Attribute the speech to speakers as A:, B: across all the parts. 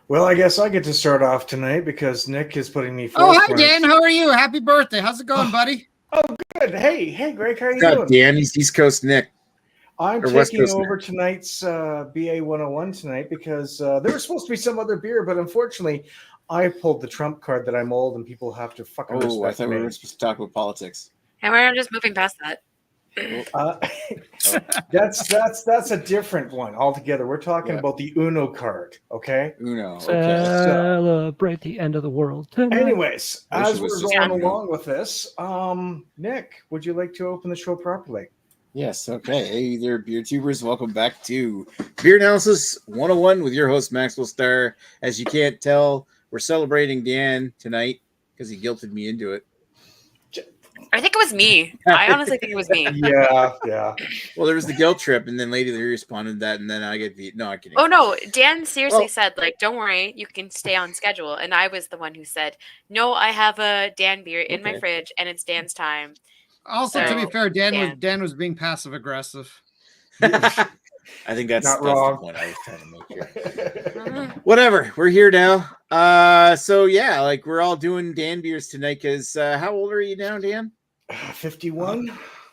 A: Well, I guess I get to start off tonight because Nick is putting me
B: Oh,
A: forth.
B: hi, Dan. How are you? Happy birthday. How's it going, buddy?
A: Oh, good. Hey, Greg, how are you
C: What's up,
A: doing?
C: Dan? He's East Coast Nick.
A: I'm
C: Or West
A: taking
C: Coast
A: over
C: Nick.
A: tonight's BA101 tonight because there was supposed to be some other beer, but unfortunately, I pulled the trump card that I'm old and people have to fucking
C: Oh, I
A: respect
C: thought
A: me.
C: we were supposed to talk about politics.
D: And we're just moving past that.
A: That's a different one altogether. We're talking
C: Yeah.
A: about the Uno card, okay?
C: Uno. Okay.
E: Celebrate the end of the world tonight.
A: Anyways,
C: I wish
A: as
C: it
A: we're
C: was just
A: going
C: Uno.
A: along with this, Nick, would you like to open the show properly?
C: Yes. Okay. Hey there, beer tubers. Welcome back to Beer Analysis 101 with your host Maxwell Starr. As you can't tell, we're celebrating Dan tonight because he guilted me into it.
D: I think it was me. I honestly think it was me.
A: Yeah.
C: Well, there was the guilt trip, and then Lady Larry responded to that, and then I get no, I'm kidding.
D: Oh no, Dan seriously
C: Well-
D: said, like, don't worry, you can stay on schedule. And I was the one who said, no, I have a Dan beer in my
C: Okay.
D: fridge and it's Dan's time.
B: Also, to
D: So,
B: be fair,
D: Dan.
B: Dan was being passive aggressive.
C: I think that's
A: Not
C: the
A: wrong.
C: point I was trying to make here. Whatever, we're here now. So yeah, like we're all doing Dan beers tonight. Because how old are you now, Dan?
A: 51?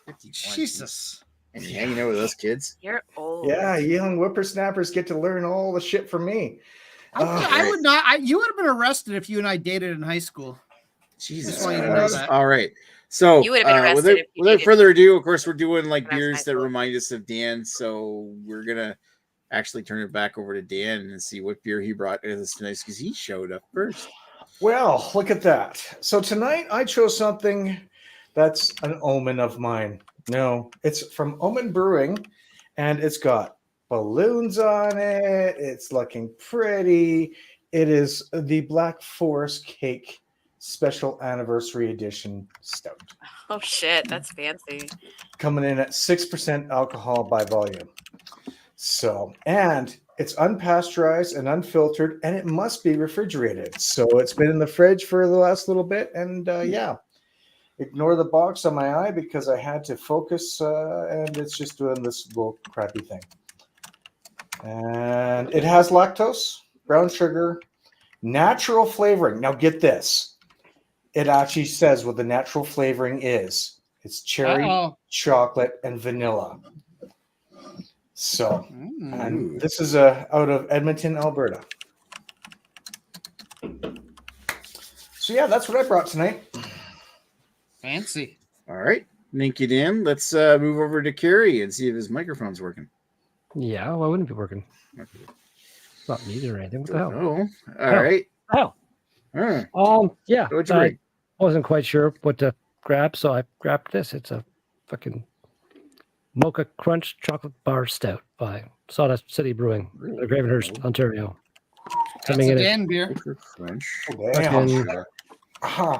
C: 51.
B: Jesus.
C: And you hanging out with us kids?
D: You're old.
A: Yeah, young whippersnappers get to learn all the shit from me.
B: I would not. You would have been arrested if you and I dated in high school.
C: Jesus
B: Just want you to know
C: Christ.
B: that.
C: All right. So
D: You would have been arrested
C: without,
D: if you
C: without
D: dated
C: further ado, of course, we're doing like
D: when I was in
C: beers
D: high
C: that
D: school.
C: remind us of Dan. So we're gonna actually turn it back over to Dan and see what beer he brought with us tonight because he showed up first.
A: Well, look at that. So tonight I chose something that's an omen of mine. No, it's from Omen Brewing, and it's got balloons on it. It's looking pretty. It is the Black Forest Cake Special Anniversary Edition Stout,
D: Oh shit, that's fancy.
A: coming in at 6% alcohol by volume. So, and it's unpasteurized and unfiltered, and it must be refrigerated. So it's been in the fridge for the last little bit, and yeah. Ignore the box on my eye because I had to focus, and it's just doing this little crappy thing. And it has lactose, brown sugar, natural flavoring. Now get this. It actually says what the natural flavoring is. It's cherry,
B: Uh-oh.
A: chocolate, and vanilla. So,
B: Mm.
A: and this is out of Edmonton, Alberta. So yeah, that's what I brought tonight.
B: Fancy.
C: All right. Thank you, Dan. Let's move over to Kerry and see if his microphone's working.
E: Yeah, why wouldn't it be working? It's not muted or anything. What the hell?
C: Oh, all
E: Hell.
C: right.
E: Hell. Yeah.
C: What'd you
E: I
C: bring?
E: wasn't quite sure what to grab, so I grabbed this. It's a fucking Mocha Crunch Chocolate Bar Stout by Sawdust City Brewing, Gravenhurst, Ontario.
B: That's
E: Coming
B: a
E: in at
B: Dan beer.
C: Crunch.
A: Damn.
E: fucking
A: Ah,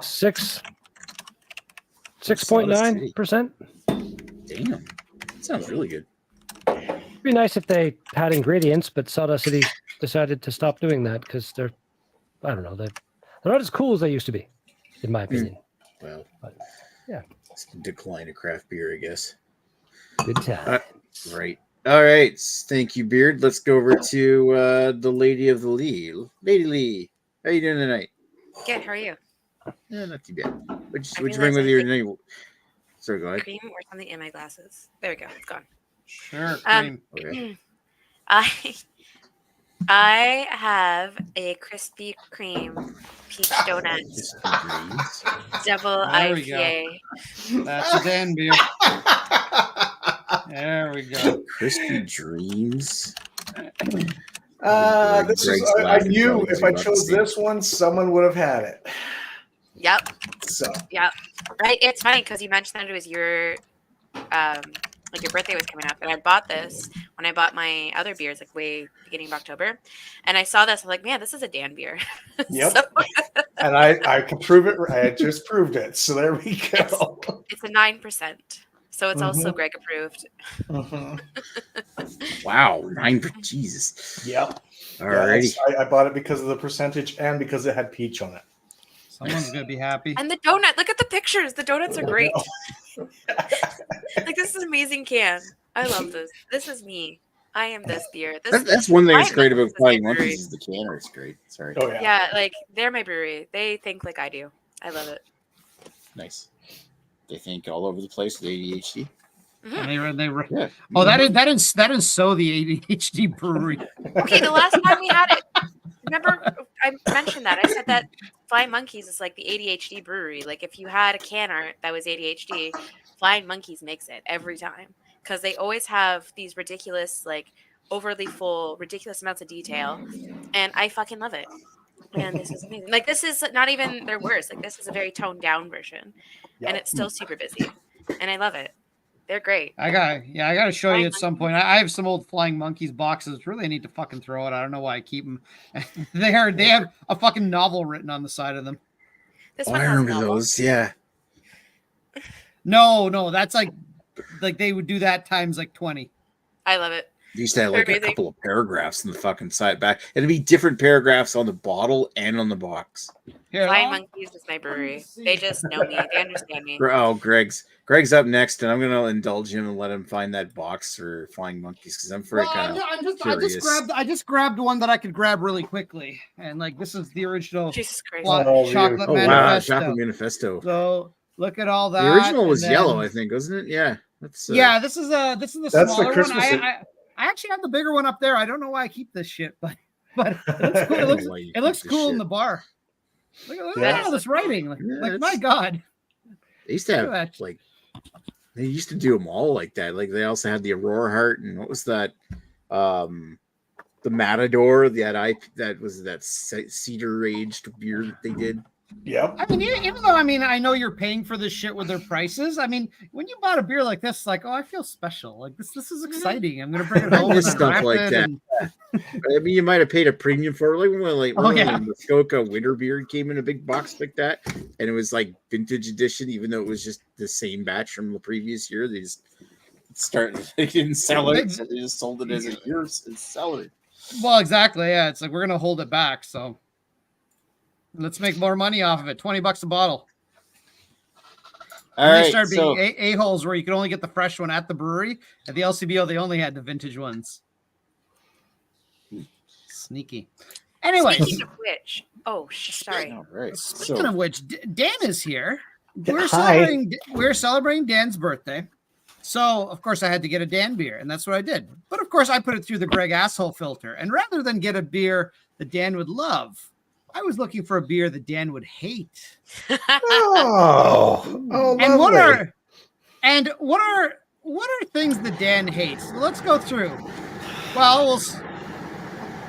E: 6.9%.
C: Damn. That sounds really good.
E: It'd be nice if they had ingredients, but Sawdust City decided to stop doing that because they're, I don't know, they're not as cool as they used to be, in my opinion.
C: Well,
E: But, yeah.
C: it's a decline of craft beer, I guess.
E: Good time.
C: Right. All right. Thank you, Beard. Let's go over to the Lady of the Lee. Lady Lee, how you doing tonight?
D: Good, how are you?
C: Yeah, not too bad. What'd you
D: realized
C: bring with
D: I
C: you
D: think-
C: tonight? Sorry, go ahead.
D: Cream or something in my glasses. There we go, it's gone.
B: Sure.
D: Um,
B: Cream.
C: Okay.
D: I have a Krispy Kreme peach donut double
B: There we go.
D: IPA.
B: That's a Dan beer. There we go.
C: Crispy Dreams.
A: this is,
C: Greg's
A: I
C: laughing
A: knew
C: while he's
A: if I
C: about to
A: chose
C: say it.
A: this one, someone would have had it.
D: Yep,
A: So
D: yep. Right. It's funny because you mentioned that it was your like your birthday was coming up, and I bought this when I bought my other beers like way beginning of October, and I saw this. I'm like, man, this is a Dan beer.
A: Yep.
D: So,
A: and I can prove it. I just proved it. So there we go.
D: it's a 9%, so it's also
A: Mhm.
D: Greg approved.
A: Mhm.
C: Wow, 9. Jesus.
A: Yep.
C: All
A: Yeah,
C: righty.
A: I bought it because of the percentage and because it had peach on it.
B: Someone's gonna be happy.
D: And the donut. Look at the pictures. The donuts are great. Like this is an amazing can. I love this. This is me. I am this beer.
C: That's one thing that's
D: Flying
C: great about
D: Monkeys is
C: Flying
D: my brewery.
C: Monkeys is the canner. It's great. Sorry.
A: Oh yeah.
D: Yeah, like they're my brewery. They think like I do. I love it.
C: Nice. They think all over the place with ADHD.
B: And they
C: Yeah.
B: Oh, that is so the ADHD brewery.
D: Okay, the last time we had it, remember I mentioned that. I said that Flying Monkeys is like the ADHD brewery. Like if you had a canner that was ADHD, Flying Monkeys makes it every time because they always have these ridiculous, like overly full, ridiculous amounts of detail, and I fucking love it. And this is amazing. Like this is not even their worst. Like this is a very toned down version, and it's still super busy, and I love it. They're great.
B: I gotta show you
D: Flying
B: at some point. I have some old Flying Monkeys boxes. Really need to fucking throw it. I don't know why I keep them. They have a fucking novel written on the side of them.
D: This
C: Oh,
D: one
C: I
D: has a
C: remember
D: novel.
C: those. Yeah.
B: No, that's like they would do that times like 20.
D: I love it.
C: They used to have like
D: They're
C: a
D: amazing.
C: couple of paragraphs in the fucking side back. It'd be different paragraphs on the bottle and on the box.
B: Here,
D: Flying
B: I'll-
D: Monkeys is my brewery. They just know me. They understand me.
C: Oh, Greg's up next, and I'm gonna indulge him and let him find that box for Flying Monkeys because I'm very
B: Well,
C: kind of
B: I just grabbed one that I could grab really quickly, and like this is the original
D: Jesus Christ.
B: chocolate
A: Oh, wow.
B: manifesto.
C: Chocolate Manifesto.
B: So look at all that.
C: The original was
B: and then-
C: yellow, I think, wasn't it? Yeah. That's
B: Yeah, this is the
A: That's the
B: smaller one.
A: Christmas-
B: I actually have the bigger one up there. I don't know why I keep this shit, but it looks cool. It looks cool in the bar. Look
A: Yeah.
B: at all this writing. Like
C: it's-
B: my God.
C: They used to
B: Look at
C: have
B: that.
C: like they used to do them all like that. Like they also had the Aurora Heart and what was that? The Matador. That was that cedar aged beer that they did.
A: Yep.
B: I mean, even though I know you're paying for this shit with their prices. I mean, when you bought a beer like this, like, oh, I feel special. Like this is exciting. I'm gonna bring it
C: I
B: home
C: miss
B: and
C: stuff
B: unwrap
C: like
B: it
C: that.
B: and-
C: I mean, you might have paid a premium for it. Like when
B: Oh, yeah.
C: the Muskoka Winter Beer came in a big box like that, and it was like vintage edition, even though it was just the same batch from the previous year. They just they didn't sell it, so they just sold it as a year's seller.
B: Well, exactly. Yeah, it's like we're gonna hold it back. So let's make more money off of it. $20 a bottle.
C: All
B: And they
C: right,
B: started
C: so
B: being a-holes where you could only get the fresh one at the brewery. At the LCBO, they only had the vintage ones. Sneaky. Anyway,
D: Speaking of which, sorry.
C: all right.
B: speaking
C: So
B: of which, Dan is here.
A: Hi.
B: We're celebrating Dan's birthday. So, of course, I had to get a Dan beer, and that's what I did. But, of course, I put it through the Greg asshole filter. And rather than get a beer that Dan would love, I was looking for a beer that Dan would hate.
A: Oh,
B: And
A: lovely.
B: what are things that Dan hates? So let's go through. Well,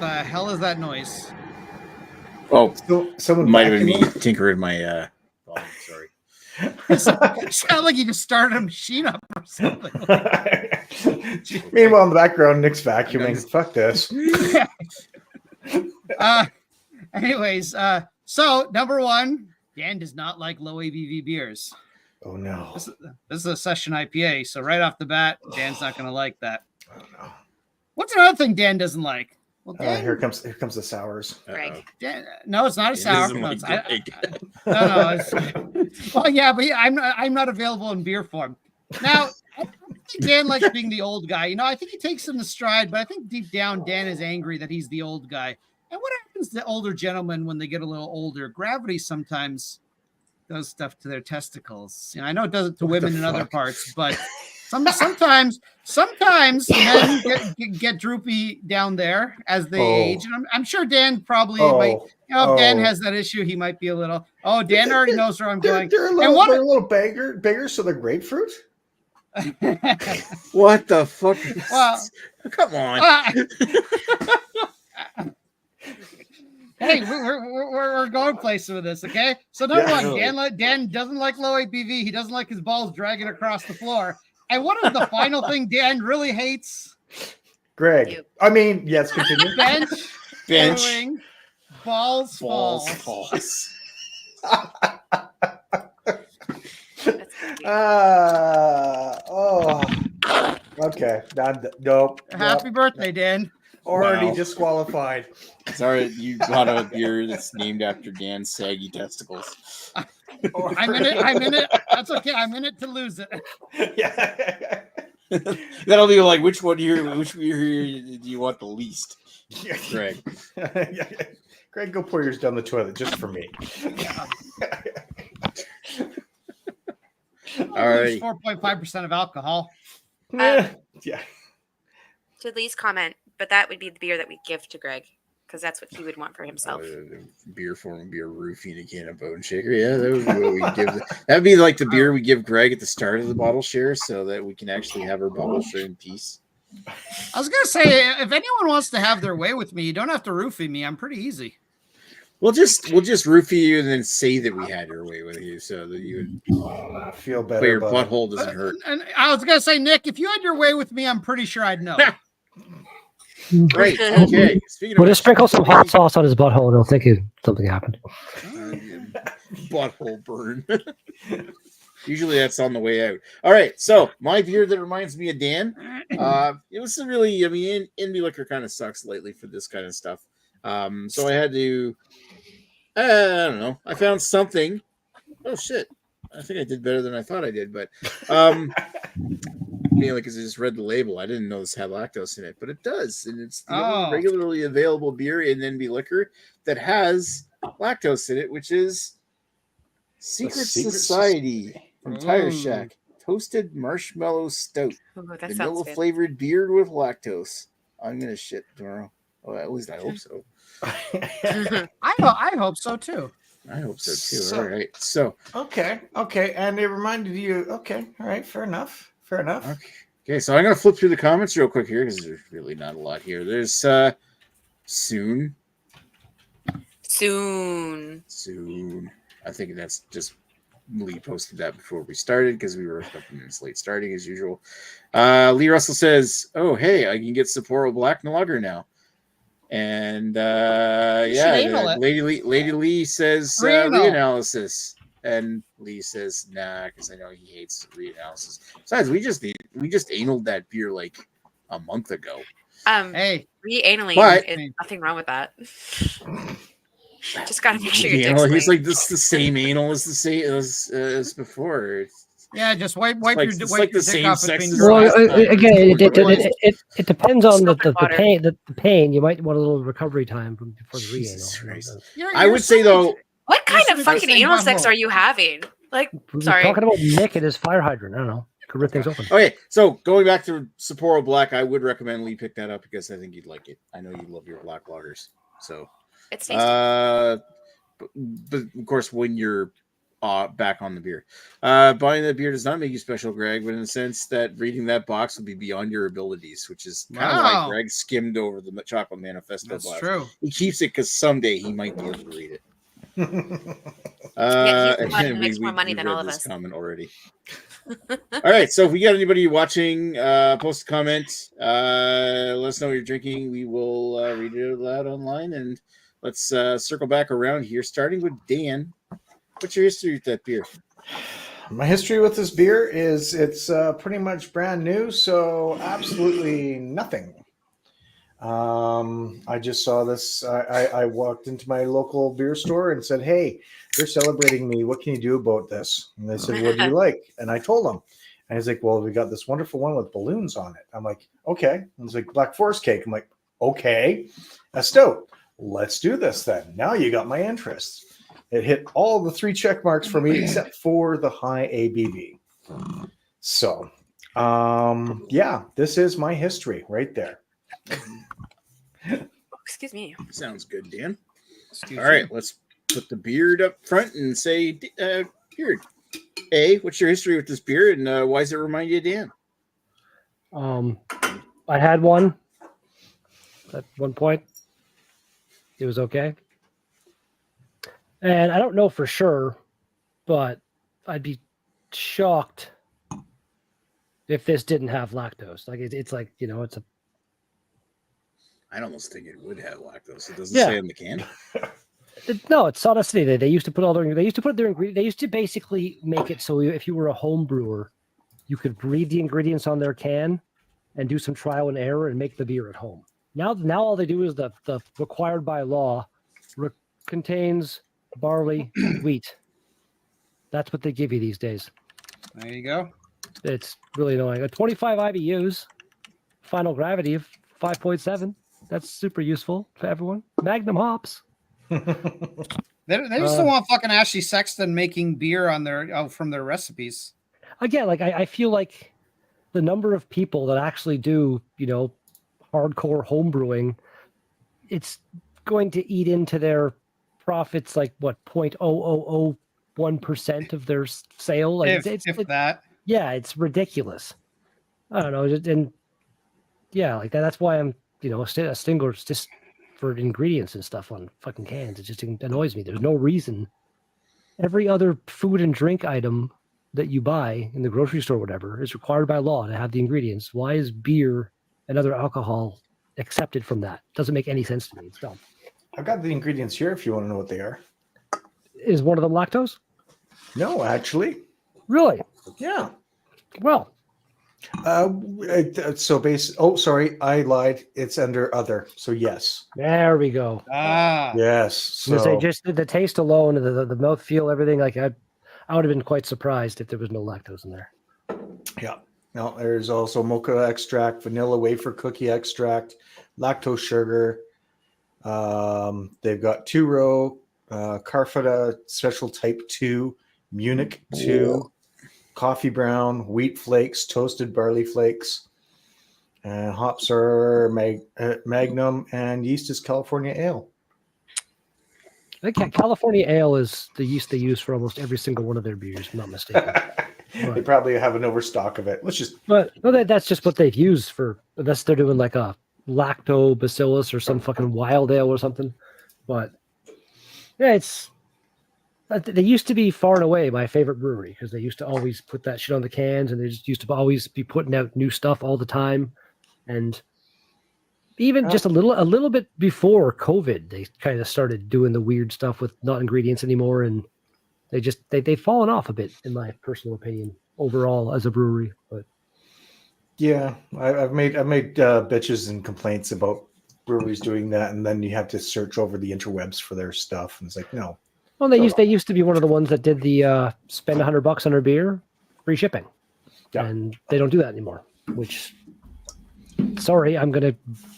B: the hell is that noise?
A: So, someone
C: might have been me
A: vacuuming?
C: tinkering my volume, sorry.
B: It sounded like you just started a machine up or something.
A: Meanwhile, in the background, Nick's vacuuming. Fuck this.
B: Anyways, so number one, Dan does not like low ABV beers.
A: Oh no.
B: This is a session IPA, so right off the bat, Dan's not going to like that.
A: Oh no.
B: What's another thing Dan doesn't like? Well, Dan,
A: Here comes the sours.
D: Greg.
B: Dan, no, it's not a
C: It
B: sour.
C: isn't
B: No,
C: like
B: it's,
C: Greg.
B: no, it's, well, yeah, but I'm not available in beer form. Now, I don't think Dan likes being the old guy. You know, I think he takes him to stride, but I think deep down, Dan is angry that he's the old guy. And what happens to older gentlemen when they get a little older? Gravity sometimes does stuff to their testicles. You know, I know it does it to
A: What the
B: women in other
A: fuck?
B: parts, but sometimes men get droopy down there as they age. And I'm sure Dan probably might. You know, if Dan has that issue, he might be a little. Oh, Dan already knows where I'm going.
A: They're a little bigger, so they're grapefruit.
C: What the fuck?
B: Well,
C: Come on.
B: Hey, we're going places with this, okay? So number
A: Yeah,
B: one,
A: really.
B: Dan doesn't like low ABV. He doesn't like his balls dragging across the floor. And what is the final thing Dan really hates?
A: Greg.
D: You.
A: I mean, yes, continue.
B: Bench.
C: Bench.
B: Throwing, balls falls.
C: Falls.
D: That's creepy.
A: Okay. Nope.
B: Happy birthday, Dan.
A: Already
C: Wow.
A: disqualified.
C: Sorry, you got a beer that's named after Dan's saggy testicles.
B: I'm in it. That's okay. I'm in it to lose it.
A: Yeah.
C: That'll be like which beer do you want the least, Greg?
A: Greg, go pour yours down the toilet just for me.
C: All right.
B: 4.5% of alcohol.
A: Yeah.
D: To Lee's comment, but that would be the beer that we give to Greg because that's what he would want for himself.
C: Beer form would be a roofie and a can of bone shaker. Yeah, that would be what we give. That would be like the beer we give Greg at the start of the bottle share, so that we can actually have our bottle share in peace.
B: I was gonna say, if anyone wants to have their way with me, you don't have to roofie me. I'm pretty easy.
C: We'll just roofie you and then say that we had your way with you, so that you would
A: feel
C: but
A: better.
C: your butthole doesn't hurt.
B: And I was gonna say, Nick, if you had your way with me, I'm pretty sure I'd know.
C: Right. Okay. Speaking
E: We'll
C: of
E: just sprinkle some hot sauce on his butthole and he'll think something happened.
C: butthole burn. Usually that's on the way out. All right. So my beer that reminds me of Dan. It was really, I mean, indie liquor kind of sucks lately for this kind of stuff. So I had to, I don't know. I found something. Oh shit. I think I did better than I thought I did, but mainly because I just read the label. I didn't know this had lactose in it, but it does. And it's the only regularly available beer in NB Liquor that has lactose in it, which is Secret Society from Tire Shack. Toasted marshmallow stout.
D: Ooh, that
C: Vanilla
D: sounds good.
C: flavored beer with lactose. I'm going to shit tomorrow. Oh, at least I hope so.
B: I hope so too.
C: I hope so too. All right. So
A: Okay. And it reminded you. Okay. All right. Fair enough.
C: Okay, so I'm going to flip through the comments real quick here because there's really not a lot here. There's soon. I think that's just Lee posted that before we started because we were a couple minutes late starting as usual. Lee Russell says, "Oh, hey, I can get Sapporo Black Lager now." And Lady Lee says reanalysis. And Lee says, nah, because I know he hates reanalysis. Besides, we just analed that beer like a month ago.
B: Hey,
D: re-analing is nothing wrong with that. Just gotta make sure your dick's
C: he's
D: clean.
C: like, this is the same anal as as before.
B: Yeah, just wipe
C: like
B: your
C: the
B: dick
C: same
B: off
C: sex
B: between
C: as
B: your
E: Well,
C: last time.
E: again, it depends on the
D: water.
E: pain. The pain, you might want a little recovery time before the
C: Jesus
E: re-anal.
C: Christ.
B: You're
C: I would say though,
D: What kind of
B: You're
D: fucking
B: saying
D: anal sex
B: butthole.
D: are you having? Like,
E: We're
D: sorry.
E: talking about Nick and his fire hydrant. I don't know. Could rip things open.
C: okay, so going back to Sapporo Black, I would recommend Lee pick that up because I think you'd like it. I know you love your black lagers, so
D: It's tasty.
C: but of course, when you're back on the beer, buying that beer does not make you special, Greg. But in the sense that reading that box will be beyond your abilities, which is kind of why Greg skimmed over the Chocolate Manifesto.
B: That's true.
C: He keeps it because someday he might be able to read it.
D: Yeah, he's the one who makes more money than all of us.
C: Comment already. All right, so if we got anybody watching, post a comment. Let us know what you're drinking. We will read it out loud online, and let's circle back around here, starting with Dan. What's your history with that beer?
A: My history with this beer is it's pretty much brand new, so absolutely nothing. I just saw this. I walked into my local beer store and said, "Hey, they're celebrating me. What can you do about this?" And they said, "What do you like?" And I told them. And he's like, "Well, we got this wonderful one with balloons on it." I'm like, "Okay." And he's like, "Black Forest cake." I'm like, "Okay." A stout. Let's do this then. Now you got my interest. It hit all the 3 check marks for me except for the high ABV. So, yeah, this is my history right there.
D: Excuse me.
C: Sounds good, Dan. All right, let's put the beard up front and say, beard. A, what's your history with this beer, and why does it remind you of Dan?
E: I had one at one point. It was okay. And I don't know for sure, but I'd be shocked if this didn't have lactose. Like it's like, you know, it's a.
C: I'd almost think it would have lactose. It doesn't say on the can.
E: No, it's Sawdust City. They used to put all their. They used to put their ingredients. They used to basically make it so if you were a home brewer, you could read the ingredients on their can, and do some trial and error and make the beer at home. Now all they do is the required by law contains barley, wheat. That's what they give you these days.
B: There you go.
E: It's really annoying. A 25 IBUs, final gravity of 5.7. That's super useful for everyone. Magnum hops.
B: They just don't want fucking Ashley Sexton making beer on their from their recipes.
E: Again, like I feel like the number of people that actually do, hardcore homebrewing, it's going to eat into their profits like what 0.0001% of their sale. Like
B: If that.
E: Yeah, it's ridiculous. I don't know, and yeah, like that. That's why I'm, a stinger just for ingredients and stuff on fucking cans. It just annoys me. There's no reason. Every other food and drink item that you buy in the grocery store, or whatever, is required by law to have the ingredients. Why is beer and other alcohol accepted from that? Doesn't make any sense to me. It's dumb.
A: I've got the ingredients here if you want to know what they are.
E: Is one of them lactose?
A: No, actually.
E: Really?
A: Yeah.
E: Well,
A: sorry, I lied. It's under other. So yes.
E: there we go.
A: Yes.
E: So
A: So
E: just the taste alone, the mouthfeel, everything. Like I would have been quite surprised if there was no lactose in there.
A: yeah. No, there's also mocha extract, vanilla wafer cookie extract, lactose sugar. They've got 2-row, Carfata Special Type 2, Munich 2, coffee brown, wheat flakes, toasted barley flakes. And hops are Magnum, and yeast is California Ale.
E: I think California Ale is the yeast they use for almost every single one of their beers, if I'm not mistaken.
A: They probably have an overstock of it.
E: But no, that's just what they've used for, unless they're doing like a lactobacillus or some fucking wild ale or something. But yeah, they used to be far and away my favorite brewery because they used to always put that shit on the cans, and they just used to always be putting out new stuff all the time. And even just a little bit before COVID, they kind of started doing the weird stuff with not ingredients anymore, and they've fallen off a bit, in my personal opinion, overall as a brewery. But
A: Yeah, I've made bitches and complaints about breweries doing that, and then you have to search over the interwebs for their stuff, and it's like, no.
E: well, they used to be one of the ones that did the spend $100 on a beer, free shipping, and they don't do that anymore. Which, sorry, I'm gonna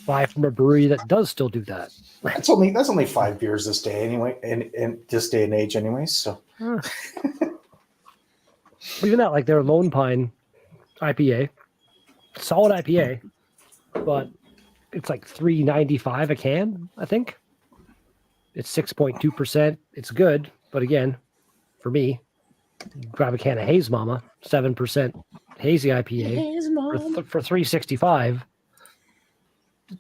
E: buy from a brewery that does still do that.
A: That's only 5 beers this day anyway, in this day and age, anyways. So
E: even that, like their Lone Pine IPA, solid IPA, but it's like $3.95 a can, I think. It's 6.2%. It's good, but again, for me, grab a can of Haze Mama, 7% hazy IPA for $3.65.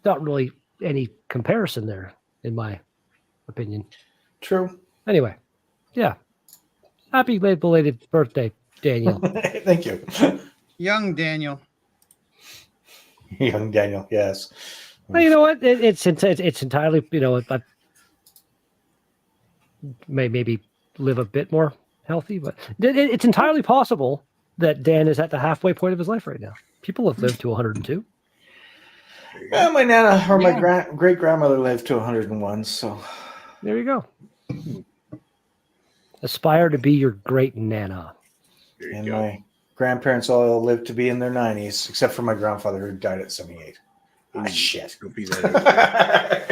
E: Not really any comparison there, in my opinion.
A: true.
E: Anyway, yeah. Happy late belated birthday, Daniel.
A: Thank you,
B: Young Daniel.
A: young Daniel. Yes.
E: Well, you know what? It's entirely, I maybe live a bit more healthy, but it's entirely possible that Dan is at the halfway point of his life right now. People have lived to 102.
A: Yeah, my nana or my great grandmother lived to 101. So
E: There you go. Aspire to be your great nana.
A: and my grandparents all lived to be in their 90s, except for my grandfather who died at 78. Ah, shit.
C: Go piece that out.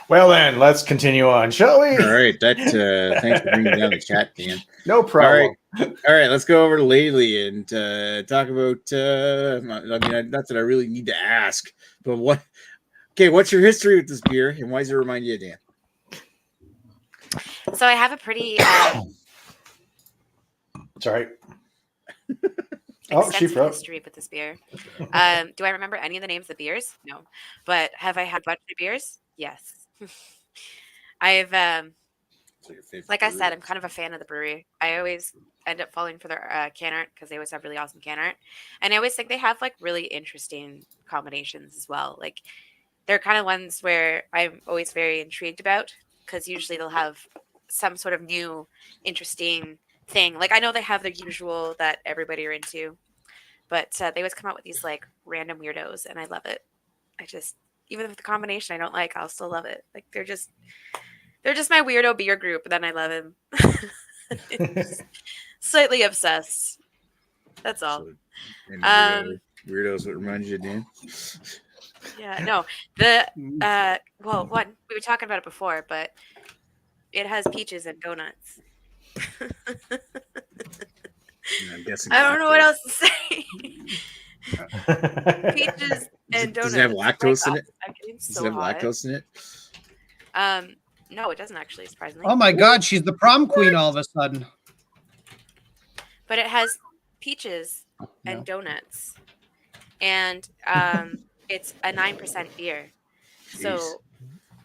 A: Well then, let's continue on, shall we?
C: All right, thanks for bringing down the chat, Dan.
A: No problem.
C: All right, let's go over to Lately and talk about. Not that I really need to ask, but what's your history with this beer, and why does it remind you of Dan?
D: So I have a pretty
A: Sorry. Oh, she
D: extensive
A: froze.
D: history with this beer. Do I remember any of the names of the beers? No. But have I had a bunch of beers? Yes. I've like I said, I'm kind of a fan of the brewery. I always end up falling for their can art because they always have really awesome can art, and I always think they have like really interesting combinations as well. Like they're kind of ones where I'm always very intrigued about because usually they'll have some sort of new, interesting thing. Like I know they have their usual that everybody are into, but they always come out with these like random weirdos, and I love it. Even with the combination I don't like, I'll still love it. Like they're just my weirdo beer group, and then I love him. Slightly obsessed. That's all.
C: So And
D: Um,
C: weirdos, what reminds you of Dan?
D: Yeah, no. The well, one we were talking about it before, but it has peaches and donuts.
C: I'm guessing.
D: I don't know what
C: lactose.
D: else to say. Peaches and donuts.
C: Does it have
D: My
C: lactose in
D: God,
C: it?
D: I'm getting
C: Does
D: so
C: it have
D: hot.
C: lactose in it?
D: No, it doesn't actually, surprisingly.
B: Oh my God, she's the prom queen all of a sudden.
D: But it has peaches and
B: No.
D: donuts, and it's a 9% beer. So,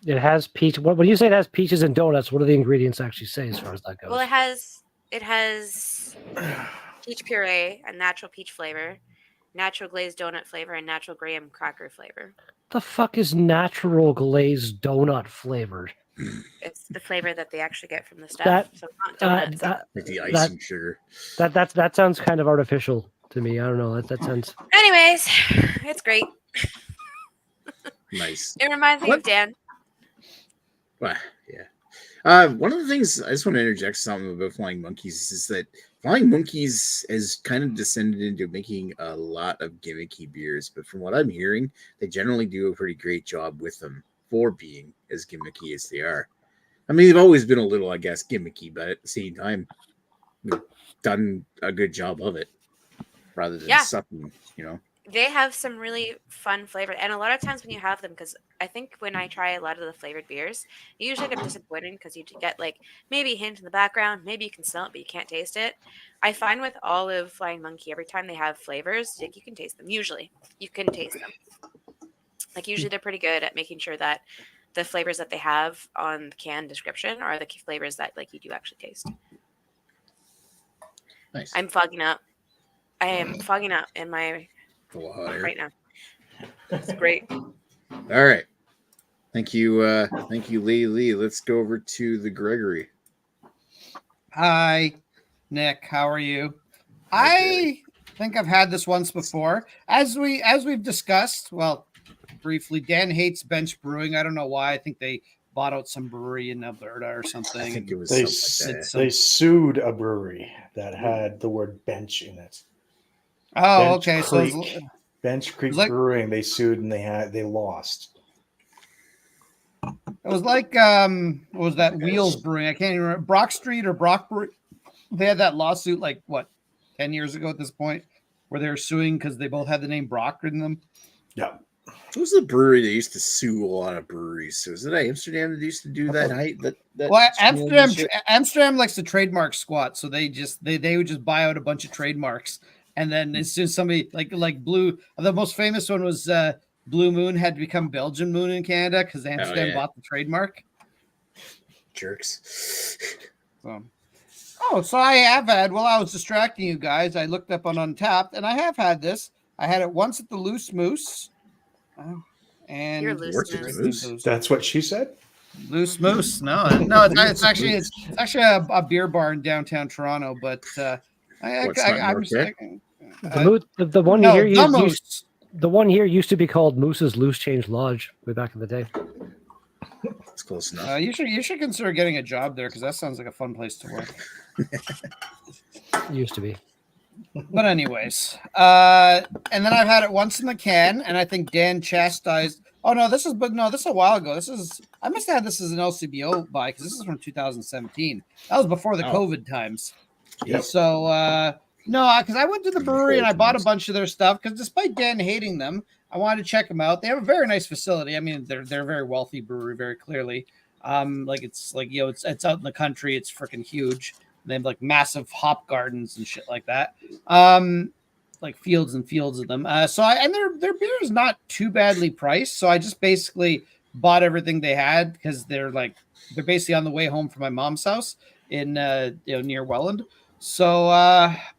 E: It has peach. When you say it has peaches and donuts, what do the ingredients actually say as far as that goes?
D: well, it has peach puree, a natural peach flavor, natural glazed donut flavor, and natural graham cracker flavor.
E: The fuck is natural glazed donut flavored?
D: It's the flavor that they actually get from the stuff.
E: That
D: So it's not donuts.
C: Like the icing sugar.
E: that sounds kind of artificial to me. I don't know. That sounds.
D: Anyways, it's great.
C: Nice.
D: It reminds me of Dan.
C: Well, yeah. One of the things I just want to interject something about flying monkeys is that flying monkeys has kind of descended into making a lot of gimmicky beers, but from what I'm hearing, they generally do a pretty great job with them for being as gimmicky as they are. I mean, they've always been a little, I guess, gimmicky, but at the same time, they've done a good job of it rather than something,
D: They have some really fun flavor, and a lot of times when you have them, because I think when I try a lot of the flavored beers, you usually get disappointed because you get like maybe a hint in the background, maybe you can smell it but you can't taste it. I find with all of Flying Monkey, every time they have flavors, like you can taste them. Usually, you can taste them. Like usually, they're pretty good at making sure that the flavors that they have on the can description are the flavors that like you do actually taste.
C: Nice.
D: I'm fogging up. I am fogging up in my
C: Full of hot air.
D: right now. It's great.
C: All right. Thank you, Lee. Let's go over to the Gregory.
B: Hi, Nick. How are you?
C: Okay.
B: I think I've had this once before. As we've discussed, well, briefly, Dan hates bench brewing. I don't know why. I think they bought out some brewery in Alberta or something.
C: I think it was
A: They,
C: something like that.
A: they sued a brewery that had the word bench in it.
B: Oh,
A: Bench
B: okay.
A: Creek.
B: So
A: Bench Creek
B: like-
A: Brewing, they sued and they lost.
B: it was like what was that Wheels Brewing? I can't even remember. Brock Street or Brock Brewery. They had that lawsuit like what 10 years ago at this point, where they were suing because they both had the name Brock in them.
A: Yeah.
C: What was the brewery that used to sue a lot of breweries? So was it Amsterdam that used to do that height? That
B: Well,
C: small shit?
B: Amsterdam likes to trademark squat, so they would just buy out a bunch of trademarks, and then as soon as somebody like Blue, the most famous one was Blue Moon had to become Belgian Moon in Canada because Amsterdam bought the trademark.
C: Jerks.
B: So I have had. While I was distracting you guys, I looked up on Untapped, and I have had this. I had it once at the Loose Moose. And
D: You're Loose
C: Worked at the Moose?
A: That's what she said?
B: Loose Moose. No, it's actually a beer bar in downtown Toronto. But I'm
E: The one
B: no,
E: here
B: the
E: used,
B: Moose.
E: the one here used to be called Moose's Loose Change Lodge way back in the day.
C: That's close enough.
B: You should consider getting a job there because that sounds like a fun place to work.
E: It used to be.
B: But anyways, and then I've had it once in the can, and I think Dan chastised. Oh no, this is a while ago. I must have had this as an LCBO buy because this is from 2017. That was before the COVID times.
A: Yep.
B: So no, because I went to the brewery and I bought a bunch of their stuff because despite Dan hating them, I wanted to check them out. They have a very nice facility. I mean, they're a very wealthy brewery, very clearly. It's out in the country. It's freaking huge. They have like massive hop gardens and shit like that. Like fields and fields of them. And their beer is not too badly priced. So I just basically bought everything they had because they're basically on the way home from my mom's house in near Welland. So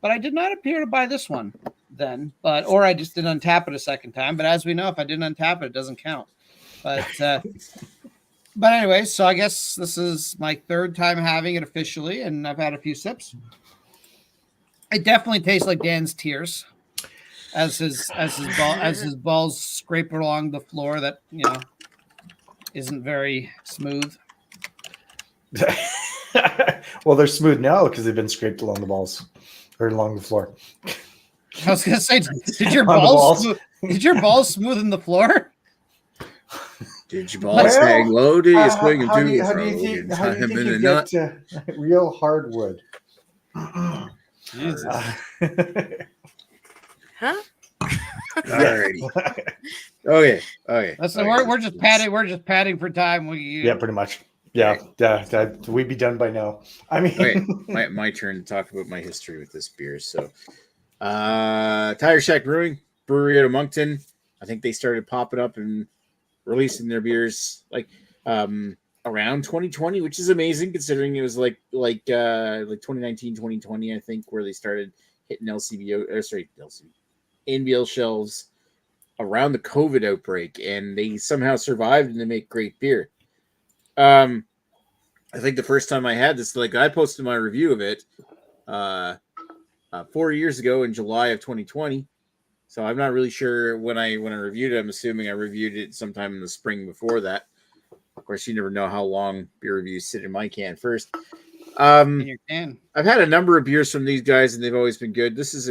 B: but I did not appear to buy this one then, or I just didn't untap it a second time. But as we know, if I didn't untap it, it doesn't count. But anyway, so I guess this is my third time having it officially, and I've had a few sips. It definitely tastes like Dan's tears, as his balls scrape along the floor that isn't very smooth.
A: Well, they're smooth now because they've been scraped along the balls or along the floor.
B: I was gonna say, did your
A: On the
B: balls
A: balls.
B: did your balls smoothen the floor?
C: Did your balls hang low? Do you swing them
A: how
C: to
A: do you,
C: and
A: how do
C: fro?
A: you think,
C: and
A: how do you
C: time
A: think
C: in
A: you
C: a nut?
A: get real hardwood?
B: Jesus.
D: Huh?
C: Alrighty. Okay.
B: Listen,
C: Okay.
B: we're just padding for time.
A: Yeah, pretty much. Yeah, we'd be done by now. I mean,
C: Okay, my turn to talk about my history with this beer. So, Tire Shack Brewing, brewery out of Moncton. I think they started popping up and releasing their beers around 2020, which is amazing considering it was like 2019, 2020, I think, where they started hitting NBL shelves around the COVID outbreak, and they somehow survived and they make great beer. I think the first time I had this, like I posted my review of it 4 years ago in July of 2020. So I'm not really sure when I reviewed it. I'm assuming I reviewed it sometime in the spring before that. Of course, you never know how long beer reviews sit in my can first.
B: in your can.
C: I've had a number of beers from these guys, and they've always been good. This one's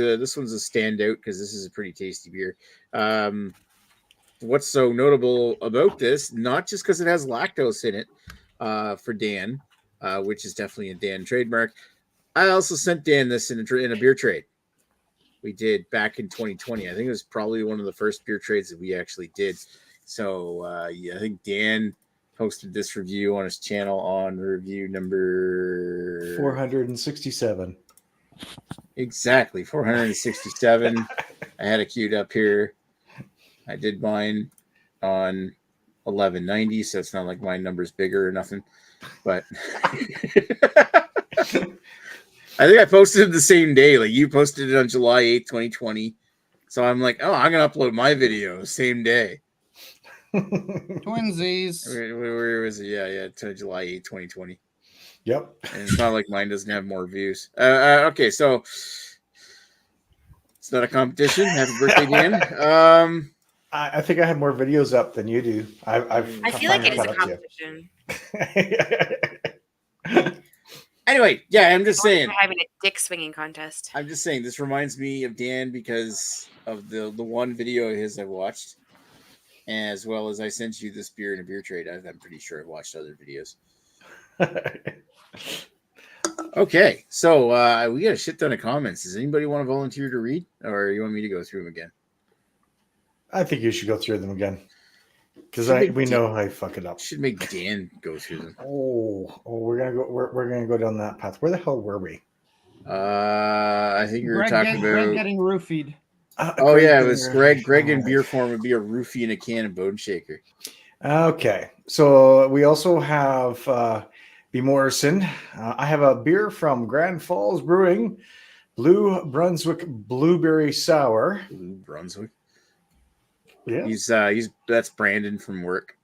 C: a standout because this is a pretty tasty beer. What's so notable about this? Not just because it has lactose in it, for Dan, which is definitely a Dan trademark. I also sent Dan this in a beer trade we did back in 2020. I think it was probably one of the first beer trades that we actually did. So I think Dan posted this review on his channel on review number
A: 467.
C: Exactly, 467. I had it queued up here. I did mine on 1190, so it's not like my number's bigger or nothing. But I think I posted it the same day. Like you posted it on July 8th, 2020. So I'm like, oh, I'm gonna upload my video same day.
B: Twinsies.
C: Where was it? Yeah, to July 8th, 2020.
A: Yep.
C: And it's not like mine doesn't have more views. Okay, so it's not a competition. Happy birthday, Dan.
A: I think I have more videos up than you do.
D: I feel like it is a competition.
C: Anyway, yeah, I'm just saying.
D: We're having a dick swinging contest.
C: I'm just saying this reminds me of Dan because of the one video of his I watched, as well as I sent you this beer in a beer trade. I'm pretty sure I've watched other videos. Okay, so we got a shit ton of comments. Does anybody want to volunteer to read, or you want me to go through them again?
A: I think you should go through them again because we know I fuck it up.
C: Should make Dan go through them.
A: We're gonna go down that path. Where the hell were we?
C: I think you were talking
B: Greg
C: about
B: getting roofied.
C: It was Greg. Greg in beer form would be a roofie and a can of bone shaker.
A: Okay, so we also have B. Morrison. I have a beer from Grand Falls Brewing, Blue Brunswick Blueberry Sour.
C: Blue Brunswick.
A: Yeah,
C: he's that's Brandon from work.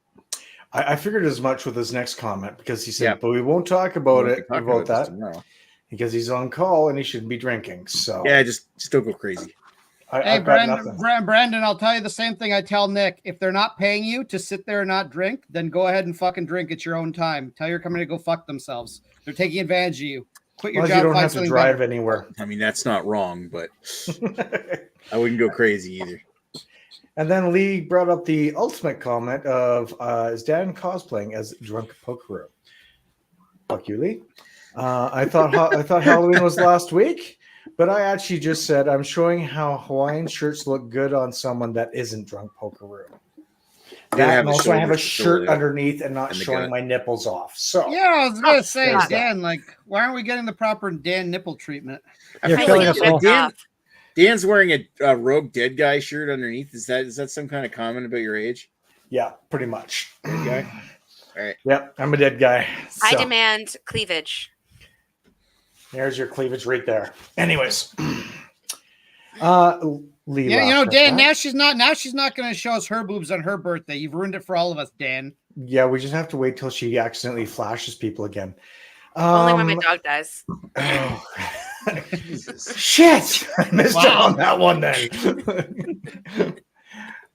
A: I figured as much with his next comment because he said,
C: Yeah.
A: but we won't talk about
C: We'll talk
A: about
C: this
A: that
C: tomorrow.
A: because he's on call and he shouldn't be drinking. So
C: Yeah, just don't go crazy.
B: Hey,
A: I've got nothing.
B: Brandon, I'll tell you the same thing I tell Nick. If they're not paying you to sit there and not drink, then go ahead and fucking drink at your own time. Tell your company to go fuck themselves. They're taking advantage of you. Quit your
A: Well,
B: job.
A: you don't
B: find
A: have to
B: something
A: drive
B: better.
A: anywhere.
C: I mean, that's not wrong, but I wouldn't go crazy either.
A: And then Lee brought up the ultimate comment of is Dan cosplaying as Drunk Pokeroo? Fuck you, Lee. I thought Halloween was last week, but I actually just said I'm showing how Hawaiian shirts look good on someone that isn't Drunk Pokeroo. That and also I have a shirt underneath and not showing my nipples off. So
B: Yeah, I was gonna say,
A: there's that.
B: Dan, like, why aren't we getting the proper Dan nipple treatment?
E: You're
D: I
E: killing
D: think
E: us
D: it's
E: all.
D: enough.
C: Dan's wearing a Rogue Dead Guy shirt underneath. Is that some kind of comment about your age?
A: yeah, pretty much.
C: Dead guy? All right.
A: Yep, I'm a dead guy.
D: I
A: So,
D: demand cleavage.
A: there's your cleavage right there. Anyways, Lee.
B: Yeah, you know,
A: laughed at
B: Dan.
A: that.
B: Now she's not going to show us her boobs on her birthday. You've ruined it for all of us, Dan.
A: Yeah, we just have to wait till she accidentally flashes people again.
D: Only when my dog dies.
A: Oh. Shit! I missed out on that one then.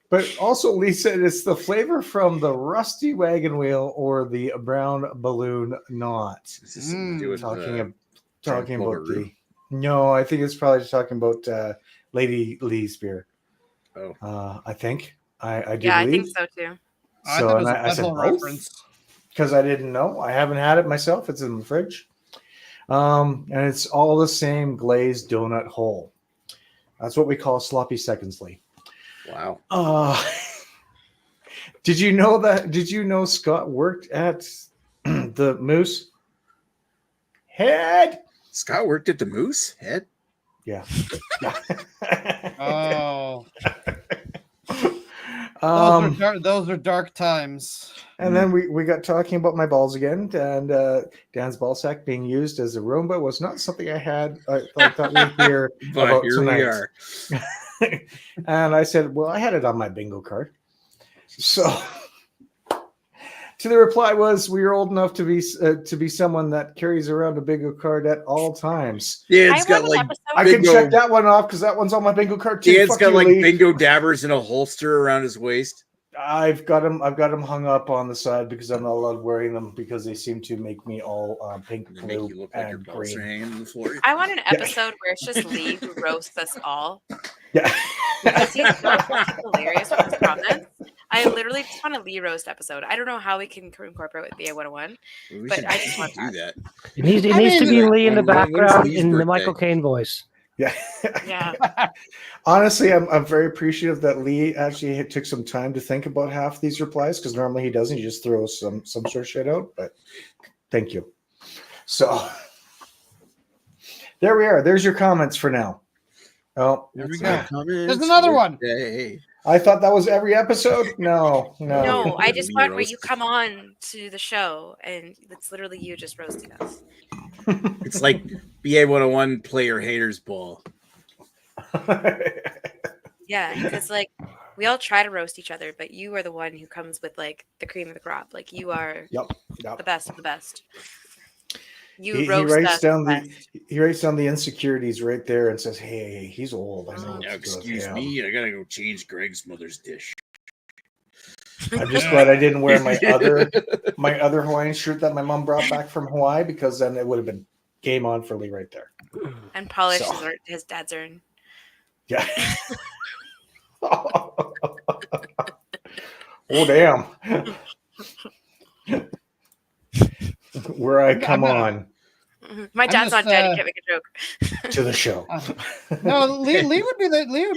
A: But also, Lee said it's the flavor from the rusty wagon wheel or the brown balloon knot.
C: Is this something to do with
A: Talking
C: Drunk
A: about
C: Pokeroo?
A: the. No, I think it's probably just talking about Lady Lee's beer.
C: Oh,
A: I think I do
D: Yeah, I
A: believe.
D: think so too.
B: I thought it was a
A: I said
B: butthole
A: both
B: reference.
A: because I didn't know. I haven't had it myself. It's in the fridge. And it's all the same glazed donut hole. That's what we call sloppy seconds, Lee.
C: wow.
A: Did you know that? Did you know Scott worked at the Moose Head?
C: Scott worked at the Moose Head.
A: Yeah.
B: Oh,
A: Um,
B: those are dark times.
A: and then we got talking about my balls again, and Dan's ball sack being used as a Roomba was not something I thought we'd hear
C: But
A: about
C: here
A: tonight.
C: we are.
A: And I said, well, I had it on my bingo card. So to the reply was, we are old enough to be someone that carries around a bingo card at all times.
C: Yeah,
D: I
C: it's got
D: won an
C: like
D: episode.
A: I can
C: Bingo.
A: check that one off because that one's on my bingo card too.
C: Dan's
A: Fuck
C: got
A: you,
C: like
A: Lee.
C: bingo dabbers in a holster around his waist.
A: I've got them hung up on the side because I'm not allowed wearing them because they seem to make me all pink,
C: They make
A: blue,
C: you look like your
A: and
C: balls are
A: green.
C: hanging on the floor.
D: I want an episode where it's just Lee who roasts us all.
A: Yeah.
D: Because he's so fucking hilarious with his comments. I literally just want a Lee roast episode. I don't know how we can incorporate with BA101.
C: We
D: But
C: should
D: I just want
C: do that.
E: It needs
B: I
E: to
B: mean,
E: be Lee in the
C: when is
E: background
C: Lee's
E: in the
C: birthday?
E: Michael Caine voice.
A: Yeah.
D: Yeah.
A: Honestly, I'm very appreciative that Lee actually took some time to think about half these replies because normally he doesn't. He just throws some sort of shit out. But thank you. So there we are. There's your comments for now. Oh,
C: There we
A: that's
C: go.
A: it.
B: There's another one.
C: Hey.
A: I thought that was every episode. No.
D: No, I just
C: Lee
D: want where you
C: roast.
D: come on to the show and it's literally you just roasting us.
C: It's like BA101 player haters ball.
D: Yeah, because like we all try to roast each other, but you are the one who comes with like the cream of the crop. Like you are
A: Yep.
D: the best of the best. You
A: He
D: roast
A: writes
D: us
A: down
D: the
A: the
D: best.
A: he writes down the insecurities right there and says, "Hey, he's old. I know."
D: Oh.
C: Now,
A: it's good.
C: excuse
A: Yeah.
C: me, I gotta go change Greg's mother's dish.
A: I'm just glad I didn't wear my other Hawaiian shirt that my mom brought back from Hawaii because then it would have been game on for Lee right there.
D: And polish
A: So.
D: his dad's urn.
A: Yeah. Oh damn. Where I come on
D: My dad's
B: just,
D: not dead. He can't make a joke.
A: to the show.
B: No, Lee would be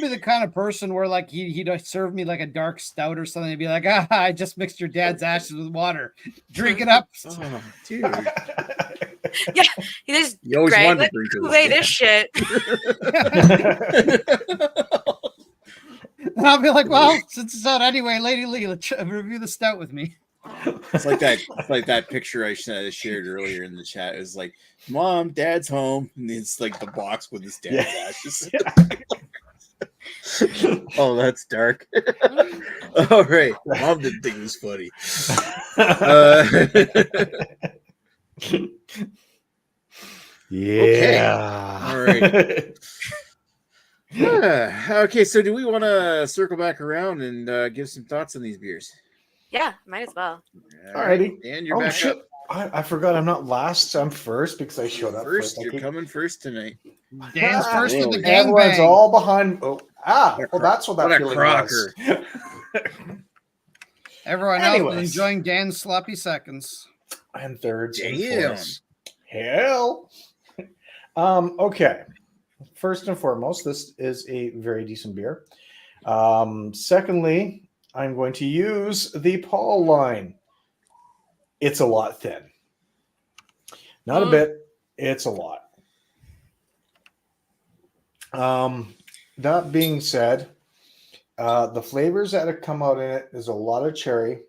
B: the kind of person where like he'd serve me like a dark stout or something and be like, I just mixed your dad's ashes with water. Drink it up.
C: Oh, dude.
D: Yeah, he just
C: You always
D: Greg,
C: wanted to
D: let
C: drink
D: me weigh this shit.
B: And I'll be like, well, since it's out anyway, Lady Lee, let's review the stout with me.
C: It's like that picture I shared earlier in the chat. It was like, Mom, Dad's home, and it's like the box with his dad's ashes. Oh, that's dark. All right, Mom didn't think it was funny.
A: Yeah.
C: All right. Okay, so do we want to circle back around and give some thoughts on these beers?
D: Yeah, might as well.
A: Alrighty.
C: And you're
A: Oh
C: back
A: shit.
C: up
A: I forgot I'm not last. I'm first because I showed up
C: first.
A: first.
C: You're coming first tonight.
B: Dan's first with the
C: really?
A: Everyone's
B: gangbang.
A: all behind. Oh,
C: What a
A: that's what that
C: what a
A: feeling
C: Crocker.
A: was.
B: Everyone else was
A: Anyways.
B: enjoying Dan's sloppy seconds.
A: And thirds and
C: Damn.
A: fourths. Hell. Okay. First and foremost, this is a very decent beer. Secondly, I'm going to use the Paul line. It's a lot thin. Not a bit. It's a lot. That being said, the flavors that have come out in it is a lot of cherry.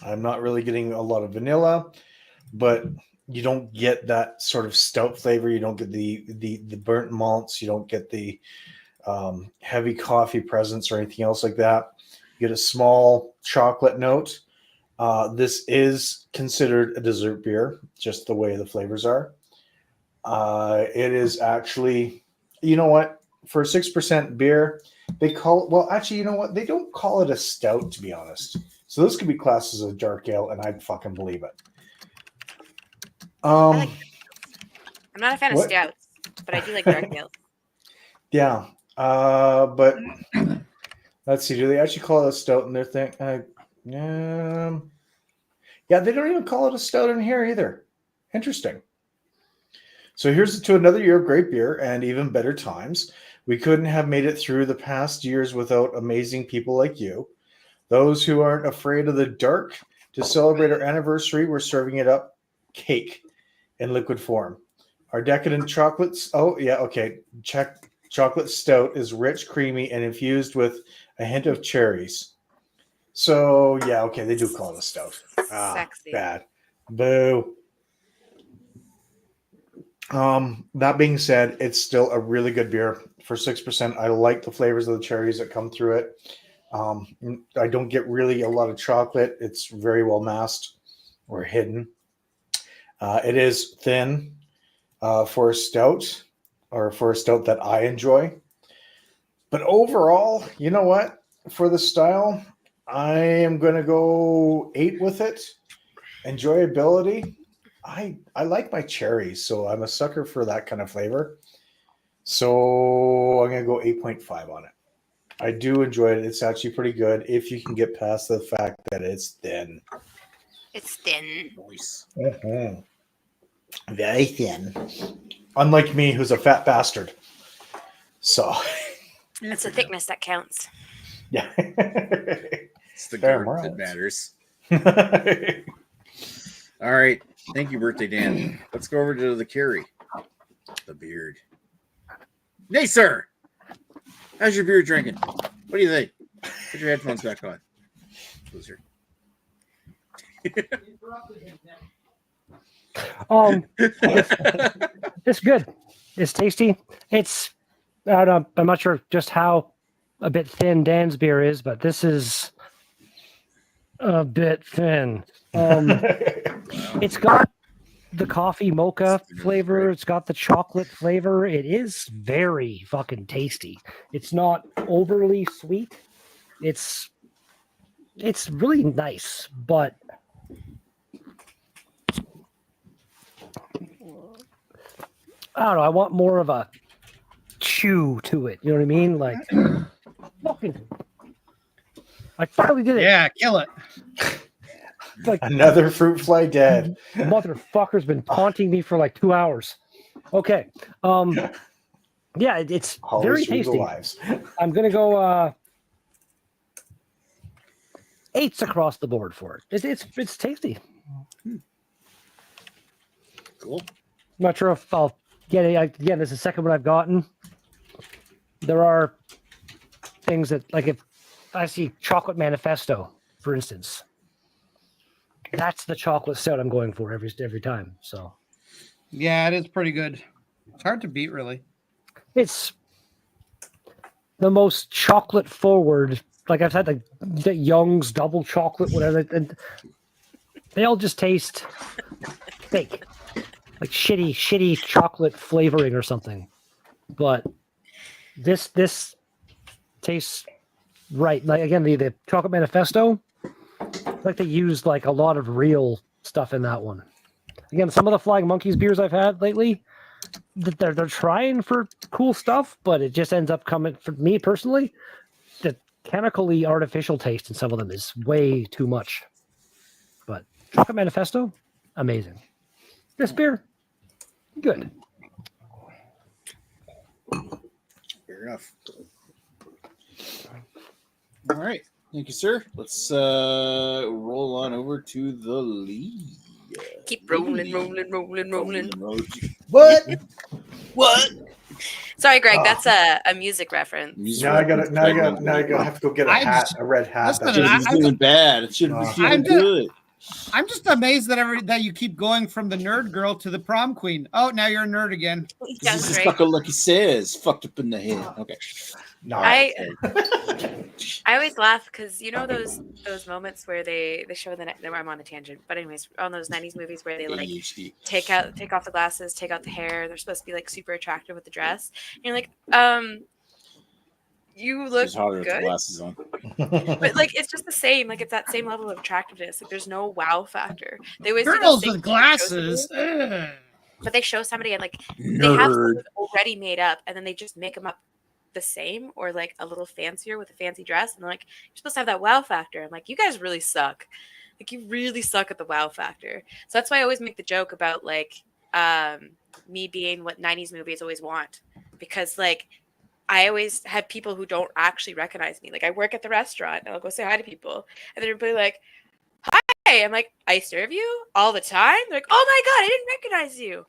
A: I'm not really getting a lot of vanilla, but you don't get that sort of stout flavor. You don't get the burnt malts. You don't get the heavy coffee presence or anything else like that. You get a small chocolate note. This is considered a dessert beer, just the way the flavors are. It is actually, you know what? For a 6% beer, they call it, well, actually, you know what? They don't call it a stout, to be honest. So this could be classed as a dark ale, and I'd fucking believe it.
D: I'm not a fan of
A: What?
D: stouts, but I do like dark ales.
A: Yeah. But let's see. Do they actually call it a stout in their thing? Yeah, they don't even call it a stout in here either. Interesting. So here's to another year of great beer and even better times. We couldn't have made it through the past years without amazing people like you. Those who aren't afraid of the dark. To celebrate our anniversary, we're serving it up cake in liquid form. Our decadent chocolates. Oh, yeah, okay. Check. Chocolate stout is rich, creamy, and infused with a hint of cherries. So, yeah, okay, they do call it a stout.
D: Sexy.
A: Bad. Boo. That being said, it's still a really good beer for 6%. I like the flavors of the cherries that come through it. I don't get really a lot of chocolate. It's very well masked or hidden. It is thin for a stout, or for a stout that I enjoy. But overall, you know what? For the style, I am going to go 8 with it. Enjoyability. I like my cherries, so I'm a sucker for that kind of flavor. So I'm going to go 8.5 on it. I do enjoy it. It's actually pretty good if you can get past the fact that it's thin.
D: It's thin.
C: Nice.
A: Mm-hmm. Very thin. Unlike me, who's a fat bastard. So.
D: It's the thickness that counts.
A: Yeah.
C: It's the
A: Fair
C: girth that
A: morals.
C: matters. All right. Thank you, Birthday Dan. Let's go over to the Carrie. The beard. Nay, sir. How's your beer drinking? What do you think? Put your headphones back on. Loser.
E: It's good. It's tasty. It's I don't know, I'm not sure just how a bit thin Dan's beer is, but this is a bit thin. It's got the coffee mocha flavor. It's got the chocolate flavor. It is very fucking tasty. It's not overly sweet. It's really nice, but I don't know. I want more of a chew to it. You know what I mean? Like, fucking, I finally did it.
B: Yeah, kill it.
E: Like,
A: Another fruit fly dead.
E: motherfucker's been taunting me for like 2 hours. Okay. Yeah, it's very
A: Holly's Regal
E: tasty.
A: Lives.
E: I'm gonna go 8s across the board for it. It's tasty.
C: Cool.
E: I'm not sure if I'll get it. Again, this is the second one I've gotten. There are things that, like, if I see Chocolate Manifesto, for instance, that's the chocolate stout I'm going for every time. So
B: Yeah, it is pretty good. It's hard to beat, really.
E: it's the most chocolate forward. Like I've had the Young's double chocolate, whatever, and they all just taste fake, like shitty chocolate flavoring or something. But this tastes right. Like, again, the Chocolate Manifesto, like they used like a lot of real stuff in that one. Again, some of the Flying Monkeys beers I've had lately, they're trying for cool stuff, but it just ends up coming, for me personally, the chemically artificial taste in some of them is way too much. But Chocolate Manifesto, amazing. This beer, good.
C: Fair enough. All right. Thank you, sir. Let's roll on over to the lead.
D: Keep rolling.
A: What?
C: What?
D: Sorry, Greg.
A: Oh.
D: That's a music reference.
A: Now I gotta have to go get a hat, a red hat.
B: Listen,
C: It was feeling bad. It should be feeling
B: I'm
C: good.
B: I'm just amazed that you keep going from the nerd girl to the prom queen. Oh, now you're a nerd again.
C: This
D: That's
C: is just
D: great.
C: fucking like he says. Fucked up in the head. Okay.
A: No,
D: I always laugh because you know those moments where they show I'm on a tangent, but anyways, on those 90s movies where they like
C: ADHD.
D: take off the glasses, take out the hair, they're supposed to be like super attractive with the dress. And you're like, you look
C: She's hotter with the
D: good,
C: glasses on.
D: but like it's just the same. Like it's that same level of attractiveness. Like there's no wow factor. They always do those
B: Girls
D: things
B: with
D: where they show
B: glasses.
D: somebody- but they show somebody and like they have
C: Nerd.
D: something already made up, and then they just make them up the same or like a little fancier with a fancy dress, and they're like, you're supposed to have that wow factor. I'm like, you guys really suck. Like, you really suck at the wow factor. So that's why I always make the joke about like me being what 90s movies always want, because like I always have people who don't actually recognize me. Like, I work at the restaurant and I'll go say hi to people, and then everybody like, hi. I'm like, I serve you all the time. They're like, oh my god, I didn't recognize you.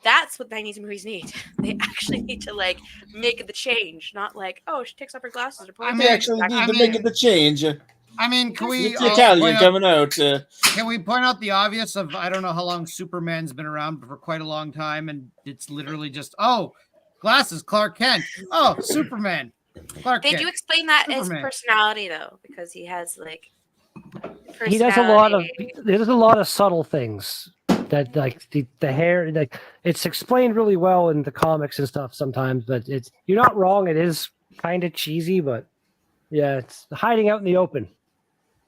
D: That's what 90s movies need. They actually need to like make the change, not like, oh, she takes off her glasses or
C: They actually need to make it the change.
B: I mean, can we
C: It's Italian coming out.
B: Can we point out the obvious of, I don't know how long Superman's been around, but for quite a long time, and it's literally just, oh, glasses, Clark Kent. Oh, Superman, Clark
D: They
B: Kent.
D: do explain that
B: Superman.
D: as personality though, because he has like
E: He does a lot of subtle things that, like the hair, like it's explained really well in the comics and stuff sometimes. But it's, you're not wrong. It is kind of cheesy, but yeah, it's hiding out in the open.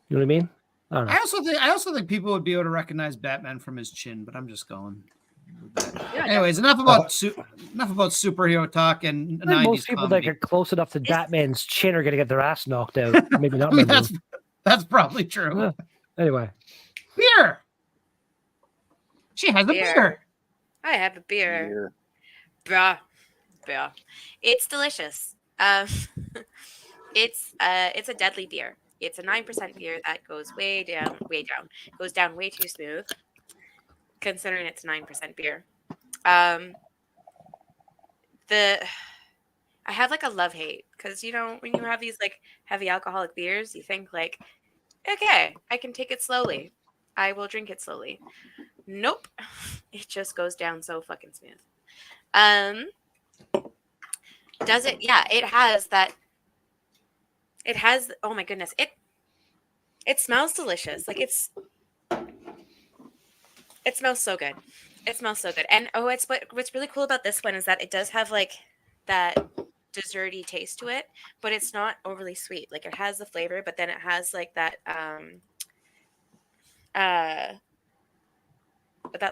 E: You know what I mean? I don't know.
B: I also think people would be able to recognize Batman from his chin, but I'm just going.
D: Yeah,
B: Anyways, enough about superhero talk and 90s
E: most people
B: comedy.
E: that get close enough to Batman's chin are going to get their ass knocked out. Maybe not.
B: I mean, that's probably true.
E: Anyway,
B: beer. She has a beer.
D: I have a beer. Bruh. It's delicious. It's a deadly beer. It's a 9% beer that goes way down. Goes down way too smooth, considering it's 9% beer. I have like a love-hate, because you know, when you have these like heavy alcoholic beers, you think like, okay, I can take it slowly. I will drink it slowly. Nope. It just goes down so fucking smooth. Does it? Yeah, it has that. It has, oh my goodness. It smells delicious. Like it smells so good. It smells so good. And what's really cool about this one is that it does have like that desserty taste to it, but it's not overly sweet. Like, it has the flavor, but then it has like that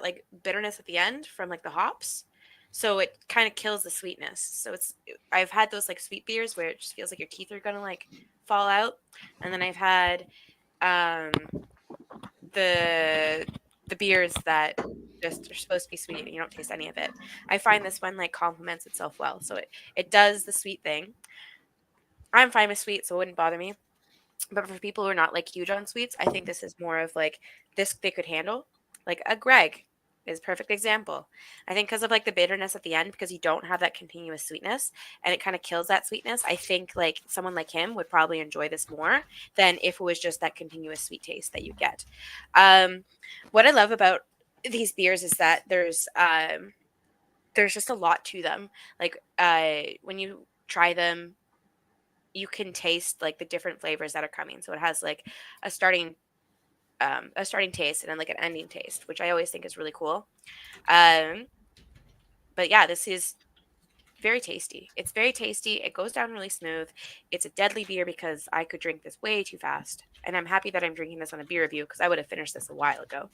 D: like bitterness at the end from like the hops. So it kind of kills the sweetness. So I've had those like sweet beers where it just feels like your teeth are gonna like fall out, and then I've had the beers that just are supposed to be sweet and you don't taste any of it. I find this one like complements itself well. So it does the sweet thing. I'm fine with sweet, so it wouldn't bother me. But for people who are not like huge on sweets, I think this is more of like this they could handle. Like a Greg is a perfect example. I think because of like the bitterness at the end, because you don't have that continuous sweetness and it kind of kills that sweetness. I think like someone like him would probably enjoy this more than if it was just that continuous sweet taste that you get. What I love about these beers is that there's just a lot to them. Like when you try them, you can taste like the different flavors that are coming. So it has like a starting taste and then like an ending taste, which I always think is really cool. But yeah, this is very tasty. It's very tasty. It goes down really smooth. It's a deadly beer because I could drink this way too fast. And I'm happy that I'm drinking this on a beer review because I would have finished this a while ago.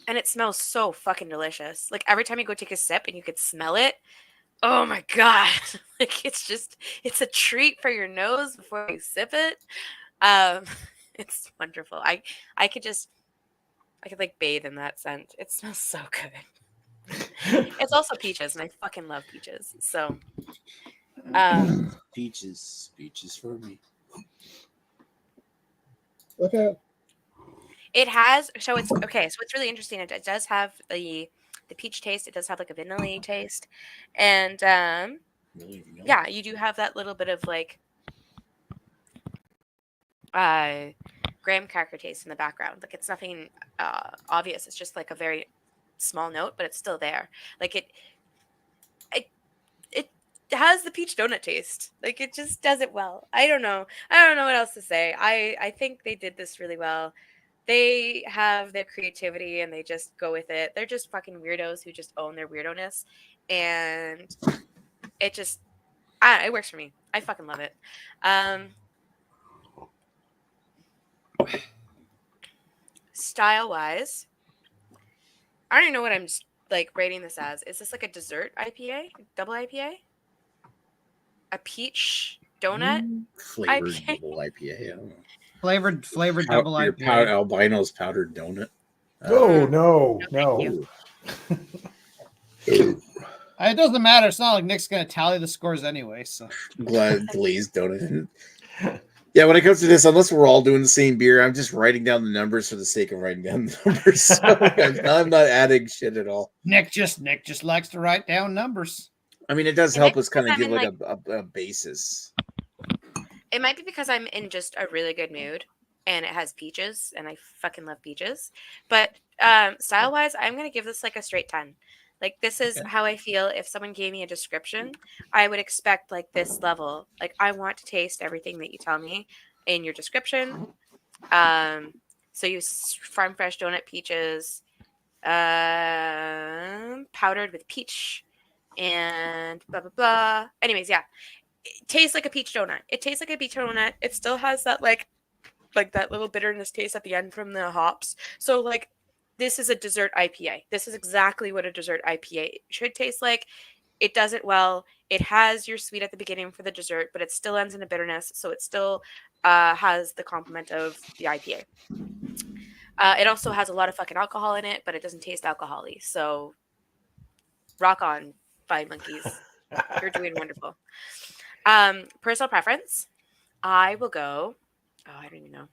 D: And it smells so fucking delicious. Like every time you go take a sip and you could smell it, oh my god. Like it's a treat for your nose before you sip it. It's wonderful. I could like bathe in that scent. It smells so good. It's also peaches, and I fucking love peaches. So
C: peaches for me.
A: Okay.
D: it has, so it's okay. So it's really interesting. It does have the peach taste. It does have like a vanilla taste, and yeah, you do have that little bit of like graham cracker taste in the background. Like it's nothing obvious. It's just like a very small note, but it's still there. Like it has the peach donut taste. Like it just does it well. I don't know what else to say. I think they did this really well. They have their creativity and they just go with it. They're just fucking weirdos who just own their weirdo-ness, and it just it works for me. I fucking love it. Style wise, I don't even know what I'm like rating this as, is this like a dessert IPA, double IPA, a peach donut
C: Flavored
D: IPA?
C: double IPA. I don't know.
B: Flavored double
C: Your
B: IPA.
C: albino's powdered donut.
A: Oh no,
D: thank
A: no.
D: you.
B: It doesn't matter. It's not like Nick's gonna tally the scores anyway. So
C: Glazed donut. Yeah, when it comes to this, unless we're all doing the same beer, I'm just writing down the numbers for the sake of writing down the numbers. So I'm not adding shit at all.
B: Nick just likes to write down numbers.
C: I mean, it does
D: It
C: help
D: might
C: us kind
D: be
C: of give
D: because
C: like a basis.
D: It might be because I'm in just a really good mood and it has peaches and I fucking love peaches. But style wise, I'm going to give this like a straight 10. Like this is how I feel if someone gave me a description, I would expect like this level. Like I want to taste everything that you tell me in your description. So use farm fresh donut peaches, powdered with peach and blah, blah, blah. Anyways, yeah. It tastes like a peach donut. It tastes like a peach donut. It still has that like that little bitterness taste at the end from the hops. So like this is a dessert IPA. This is exactly what a dessert IPA should taste like. It does it well. It has your sweet at the beginning for the dessert, but it still ends in a bitterness. So it still has the complement of the IPA. It also has a lot of fucking alcohol in it, but it doesn't taste alcohol-y. So rock on, Fine Monkeys. You're doing wonderful. Personal preference, I will go. Oh, I don't even know.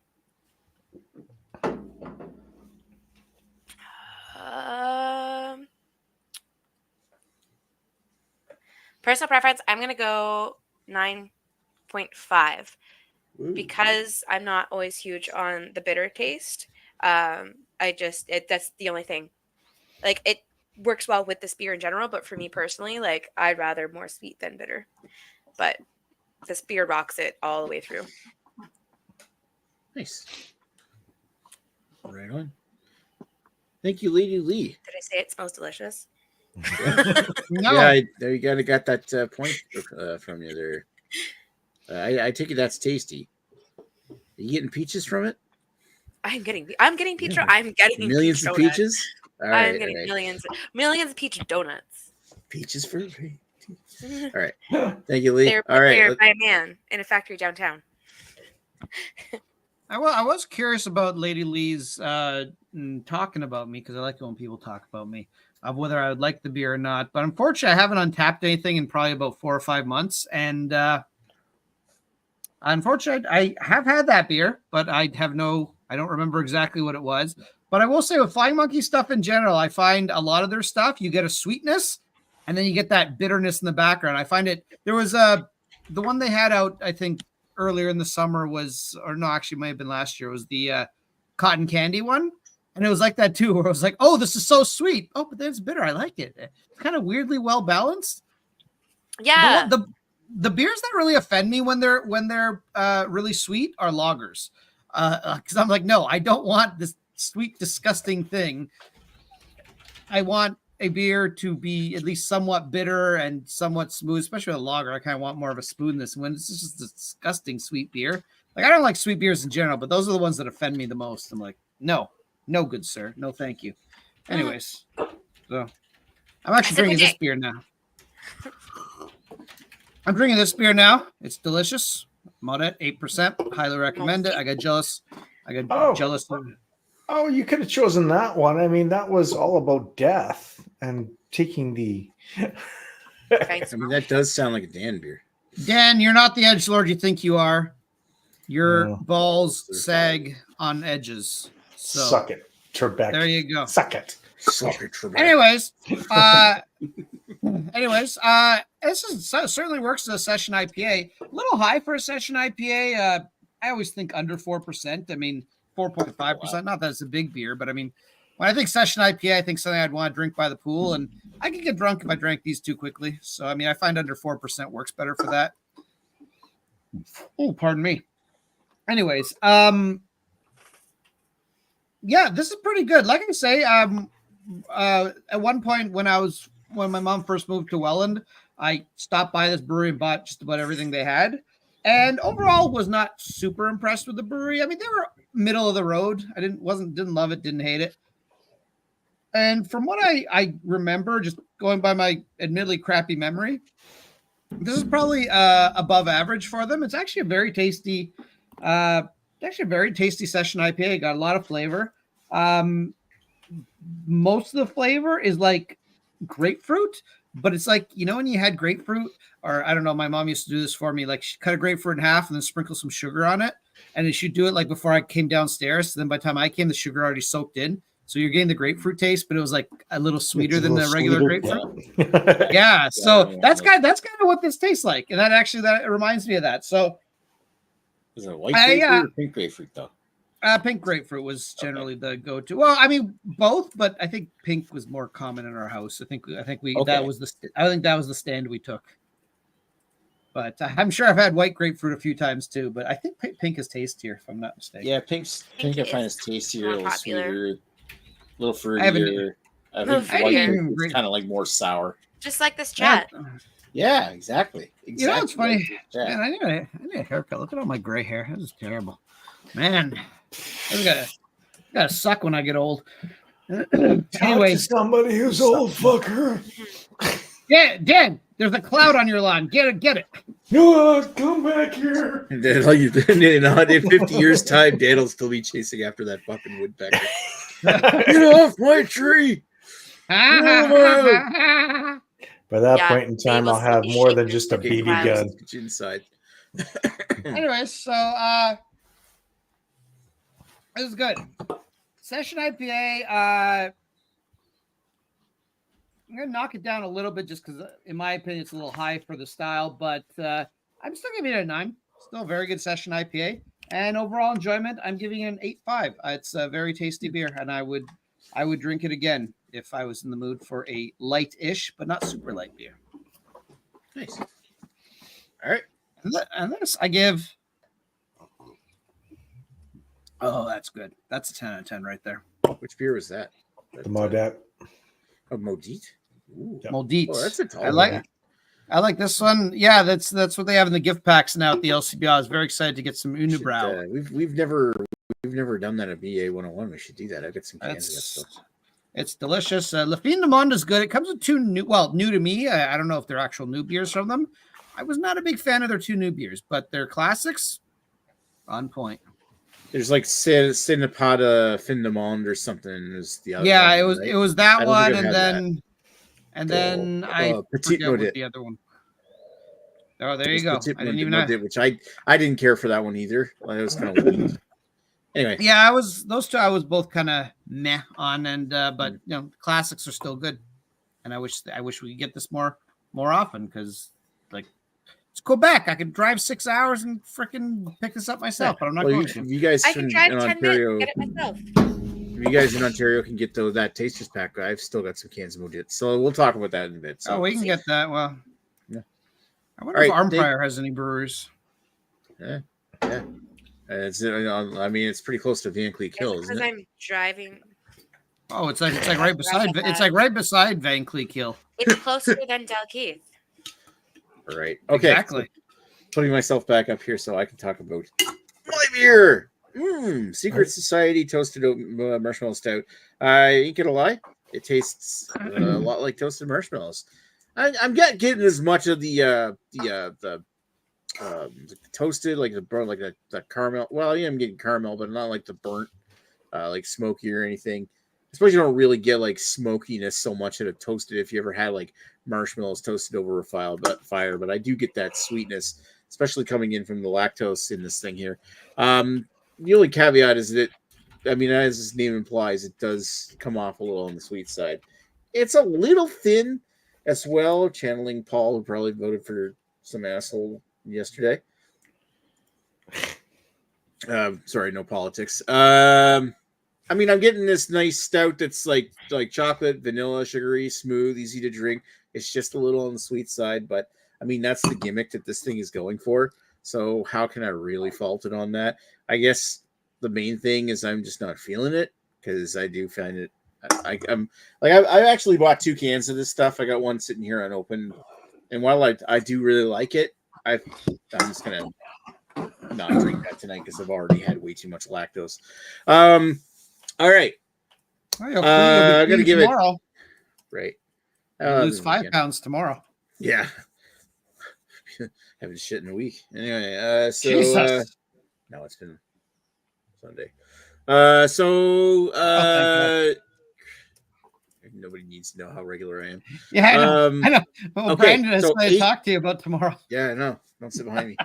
D: Personal preference, I'm gonna go 9.5 because I'm not always huge on the bitter taste. That's the only thing. Like it works well with this beer in general, but for me personally, like I'd rather more sweet than bitter. But this beer rocks it all the way through.
C: Nice. Right on. Thank you, Lady Lee.
D: Did I say it smells delicious?
B: No.
C: Yeah, there you got that point from you there. I take it that's tasty. Are you getting peaches from it?
D: I'm getting peach.
C: Yeah.
D: I'm getting
C: Millions
D: peach
C: of
D: donuts.
C: peaches. All
D: I'm
C: right,
D: getting
C: all right.
D: millions of peach donuts.
C: Peaches for free. All right. Thank you, Lee.
D: They're
C: All right.
D: prepared by a man in a factory downtown.
B: I was curious about Lady Lee's talking about me because I like it when people talk about me of whether I would like the beer or not. But unfortunately, I haven't untapped anything in probably about 4 or 5 months. And unfortunately, I have had that beer, but I don't remember exactly what it was. But I will say with Flying Monkey stuff in general, I find a lot of their stuff, you get a sweetness and then you get that bitterness in the background. I find it, there was the one they had out, I think, earlier in the summer was, or no, actually might have been last year, was the cotton candy one. And it was like that too, where I was like, oh, this is so sweet. Oh, but then it's bitter. I like it. It's kind of weirdly well balanced.
D: Yeah.
B: The beers that really offend me when they're really sweet are lagers. Because I'm like, no, I don't want this sweet, disgusting thing. I want a beer to be at least somewhat bitter and somewhat smooth, especially with a lager. I kind of want more of a smoothness when it's just a disgusting sweet beer. Like I don't like sweet beers in general, but those are the ones that offend me the most. I'm like, no, good sir, no, thank you. Anyways, so I'm actually drinking this beer now. I'm drinking this beer now. It's delicious. I'm out at 8%. Highly recommend it. I got jealous. Jealous.
A: Oh, you could have chosen that one. I mean, that was all about death and taking the.
C: I mean, that does sound like a Dan beer.
B: Dan, you're not the edgelord you think you are. Your balls sag on edges. So
A: suck it, Trebek.
B: There you go.
A: Suck it.
C: Suck it, Trebek.
B: Anyways, this certainly works as a session IPA. A little high for a session IPA. I always think under 4%. I mean, 4.5%. Not that it's a big beer, but I mean, when I think session IPA, I think something I'd want to drink by the pool, and I could get drunk if I drank these too quickly. So I mean, I find under 4% works better for that. Oh, pardon me. Anyways, yeah, this is pretty good. Like I say, at one point when my mom first moved to Welland, I stopped by this brewery and bought just about everything they had. And overall was not super impressed with the brewery. I mean, they were middle of the road. I didn't love it, didn't hate it. And from what I remember, just going by my admittedly crappy memory, this is probably above average for them. It's actually a very tasty, session IPA. Got a lot of flavor. Most of the flavor is like grapefruit, but it's like, you know, when you had grapefruit, or I don't know, my mom used to do this for me. Like, she cut a grapefruit in half and then sprinkle some sugar on it. And then she'd do it like before I came downstairs. So then by the time I came, the sugar already soaked in. So you're getting the grapefruit taste, but it was like a little sweeter than the regular grapefruit. Yeah. So that's kind of what this tastes like. And that reminds me of that. So
C: is it white grapefruit or pink grapefruit though?
B: Pink grapefruit was generally the go-to. Well, I mean both, but I think pink was more common in our house. I think that was the stand we took. But I'm sure I've had white grapefruit a few times too. But I think pink is tastier, if I'm not mistaken.
C: Yeah, pink I find is tastier, a little sweeter, a little fruitier. I think white grapefruit's kind of like more sour.
D: Just like this chat.
C: Yeah, exactly.
B: You know, it's funny. Man, I need a haircut. Look at all my gray hair. This is terrible. Man, I gotta suck when I get old. Anyway,
A: somebody who's old, fucker.
B: Yeah, Dan, there's a cloud on your lawn. Get it.
A: No, come back here.
C: And then, like, in 50 years' time, Dan will still be chasing after that fucking woodpecker. Get off my tree!
A: By that point in time, I'll have more than just a BB gun.
C: Inside.
B: Anyway, so this is good. Session IPA. I'm gonna knock it down a little bit just because, in my opinion, it's a little high for the style. But I'm still giving it a 9. Still a very good session IPA, and overall enjoyment, I'm giving it an 8.5. It's a very tasty beer, and I would drink it again if I was in the mood for a light-ish, but not super light beer.
C: Nice. All right.
B: And this I give. Oh, that's good. That's a 10 out of 10 right there.
C: Which beer was that?
A: The Modet.
C: Oh, Modit?
B: Modit.
C: Oh, that's a tall
B: I like this one. Yeah, that's what they have in the gift packs now at the LCBO. I was very excited to get some Unibrow.
C: We've never done that at BA101. We should do that. I got some cans of that stuff.
B: It's delicious. La Fin du Monde is good. It comes with 2 new to me. I don't know if they're actual new beers from them. I was not a big fan of their 2 new beers, but their classics on point.
C: There's like Cinnapata Fin du Monde or something is the other
B: one,
C: right?
B: it was that one, and then I forget what the other one. Oh, there you go. I didn't even know.
C: Which I didn't care for that one either. It was kind of weird. Anyway.
B: Yeah, those two I was both kind of meh on, and but you know, classics are still good. And I wish we could get this more often, because like it's Quebec. I could drive 6 hours and freaking pick this up myself, but I'm not going to.
C: You guys
D: I can drive 10
C: Ontario,
D: minutes, get it myself.
C: If you guys in Ontario can get that Tasters pack, I've still got some cans of Modit. So we'll talk about that in a bit. So
B: we can get that. Well,
C: yeah.
B: I wonder if Armpire has any breweries.
C: Yeah. It's pretty close to Van Cleek Hill, isn't it?
D: Because I'm driving.
B: Oh, it's like right beside. It's like right beside Van Cleek Hill.
D: It's closer than Dalkeith.
C: Right. Okay.
B: Exactly.
C: Putting myself back up here so I can talk about my beer. Secret Society Toasted Marshmallow Stout. I ain't gonna lie, it tastes a lot like toasted marshmallows. I'm getting as much of the toasted, like the caramel. Well, yeah, I'm getting caramel, but not like the burnt, like smoky or anything. I suppose you don't really get like smokiness so much at a toasted if you ever had like marshmallows toasted over a fire, but I do get that sweetness, especially coming in from the lactose in this thing here. The only caveat is that, I mean, as its name implies, it does come off a little on the sweet side. It's a little thin as well, channeling Paul, who probably voted for some asshole yesterday. Sorry, no politics. I mean, I'm getting this nice stout that's like chocolate, vanilla, sugary, smooth, easy to drink. It's just a little on the sweet side, but I mean, that's the gimmick that this thing is going for. So how can I really fault it on that? I guess the main thing is I'm just not feeling it, because I do find it. I've actually bought 2 cans of this stuff. I got one sitting here unopened, and while I do really like it, I'm just gonna not drink that tonight because I've already had way too much lactose. All right,
B: Well,
C: I gotta give it
B: tomorrow.
C: right.
B: Lose
C: this
B: 5
C: weekend.
B: pounds tomorrow.
C: Yeah. Haven't shit in a week. Anyway,
B: Jesus.
C: no, it's been Sunday. Nobody needs to know how regular I am.
B: Yeah, I know. I know. Well,
C: okay,
B: Brandon is
C: so
B: going to talk to you about tomorrow.
C: Yeah, I know. Don't sit behind me.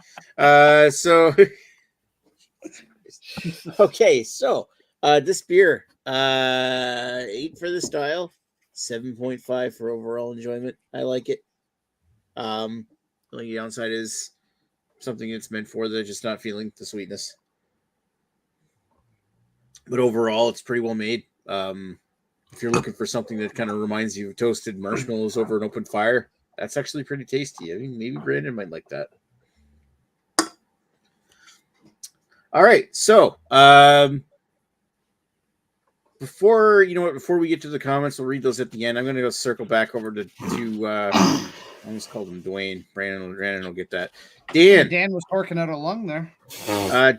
C: Okay, so this beer, 8 for the style, 7.5 for overall enjoyment. I like it. The only downside is something it's meant for. They're just not feeling the sweetness. But overall, it's pretty well made. If you're looking for something that kind of reminds you of toasted marshmallows over an open fire, that's actually pretty tasty. I mean, maybe Brandon might like that. All right, so before we get to the comments, we'll read those at the end. I'm going to go circle back over to I almost called him Dwayne. Brandon will get that. Dan
B: was corking out a lung there.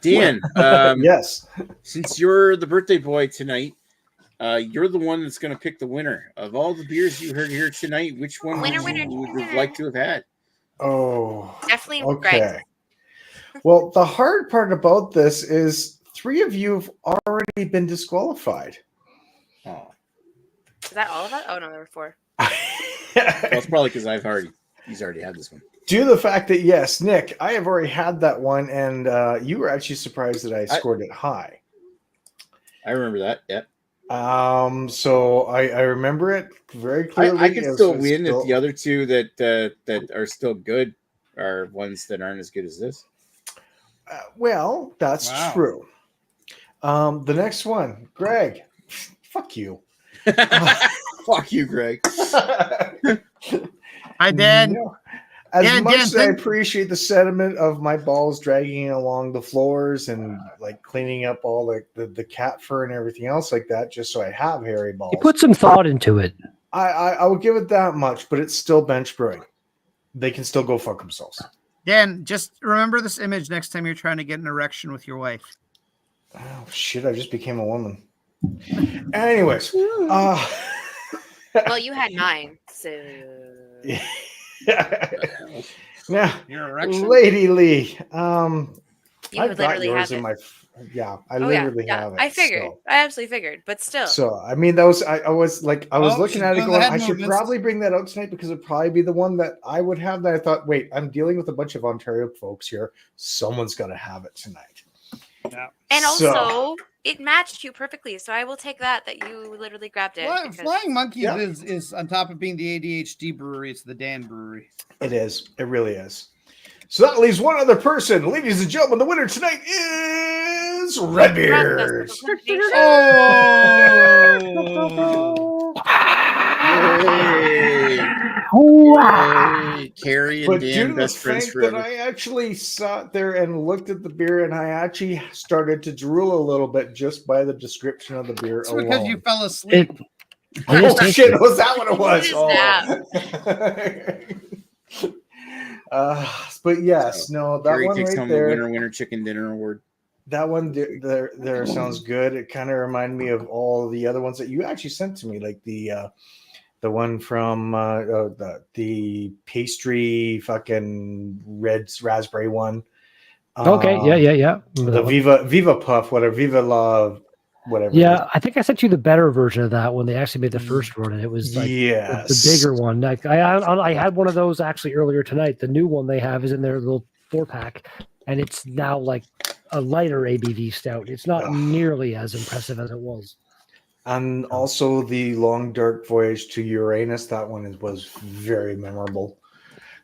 C: Dan,
A: yes.
C: Since you're the birthday boy tonight, you're the one that's going to pick the winner of all the beers you heard here tonight. Which one would you like to have had?
A: Oh,
D: Definitely
A: okay.
D: Greg.
A: Well, the hard part about this is 3 of you have already been disqualified.
C: Oh,
D: Is that all of us? Oh no, there were 4.
C: well, it's probably because he's already had this one.
A: Due to the fact that, yes, Nick, I have already had that one, and you were actually surprised that I scored it high.
C: I remember that. Yep.
A: So I remember it very clearly.
C: I can still win if the other 2 that are still good are ones that aren't as good as this.
A: Well, that's true. The next one, Greg. Fuck you.
C: Fuck you, Greg.
B: Hi, Dan.
A: As much as I appreciate the sentiment of my balls dragging along the floors and like cleaning up all the cat fur and everything else like that, just so I have hairy balls.
E: You put some thought into it.
A: I would give it that much, but it's still bench brewing. They can still go fuck themselves.
B: Dan, just remember this image next time you're trying to get an erection with your wife.
A: Oh shit! I just became a woman. Anyways,
D: well, you had 9, so.
A: Now,
B: Your erection?
A: Lady Lee,
D: You
A: I've got
D: literally
A: yours
D: have
A: in
D: it.
A: I literally have it.
D: I figured.
A: So.
D: I absolutely figured, but still.
A: So I mean, that was I was looking at it
B: she's
A: going,
B: doing the
A: I should
B: movements.
A: probably bring that out tonight because it'd probably be the one that I would have. That I thought, wait, I'm dealing with a bunch of Ontario folks here. Someone's gonna have it tonight.
B: Yeah.
D: And also, it matched you perfectly, so I will take that you literally grabbed it.
B: Flying Monkeys is on top of being the ADHD brewery. It's the Dan brewery.
A: It is. It really is. So that leaves one other person. Ladies and gentlemen, the winner tonight is Red Beers.
C: Yay. Carrie and
A: But
C: Dan,
A: due to the
C: best friends
A: fact
C: forever.
A: that I actually sat there and looked at the beer, and I actually started to drool a little bit just by the description of the beer
B: It's
A: alone.
B: because you fell asleep.
A: Oh shit! Was that what it was? But yes, no, that
C: Carrie
A: one
C: takes
A: right
C: home
A: there.
C: the winner chicken dinner award.
A: That one there sounds good. It kind of reminded me of all the other ones that you actually sent to me, like the one from the pastry fucking red raspberry one.
E: Okay, yeah.
A: The Viva Puff, whatever, Viva La, whatever.
E: Yeah, I think I sent you the better version of that when they actually made the first one, and it was like the bigger one. Like I had one of those actually earlier tonight. The new one they have is in their little 4-pack, and it's now like a lighter ABV stout. It's not nearly as impressive as it was.
A: And also the Long Dark Voyage to Uranus. That one was very memorable.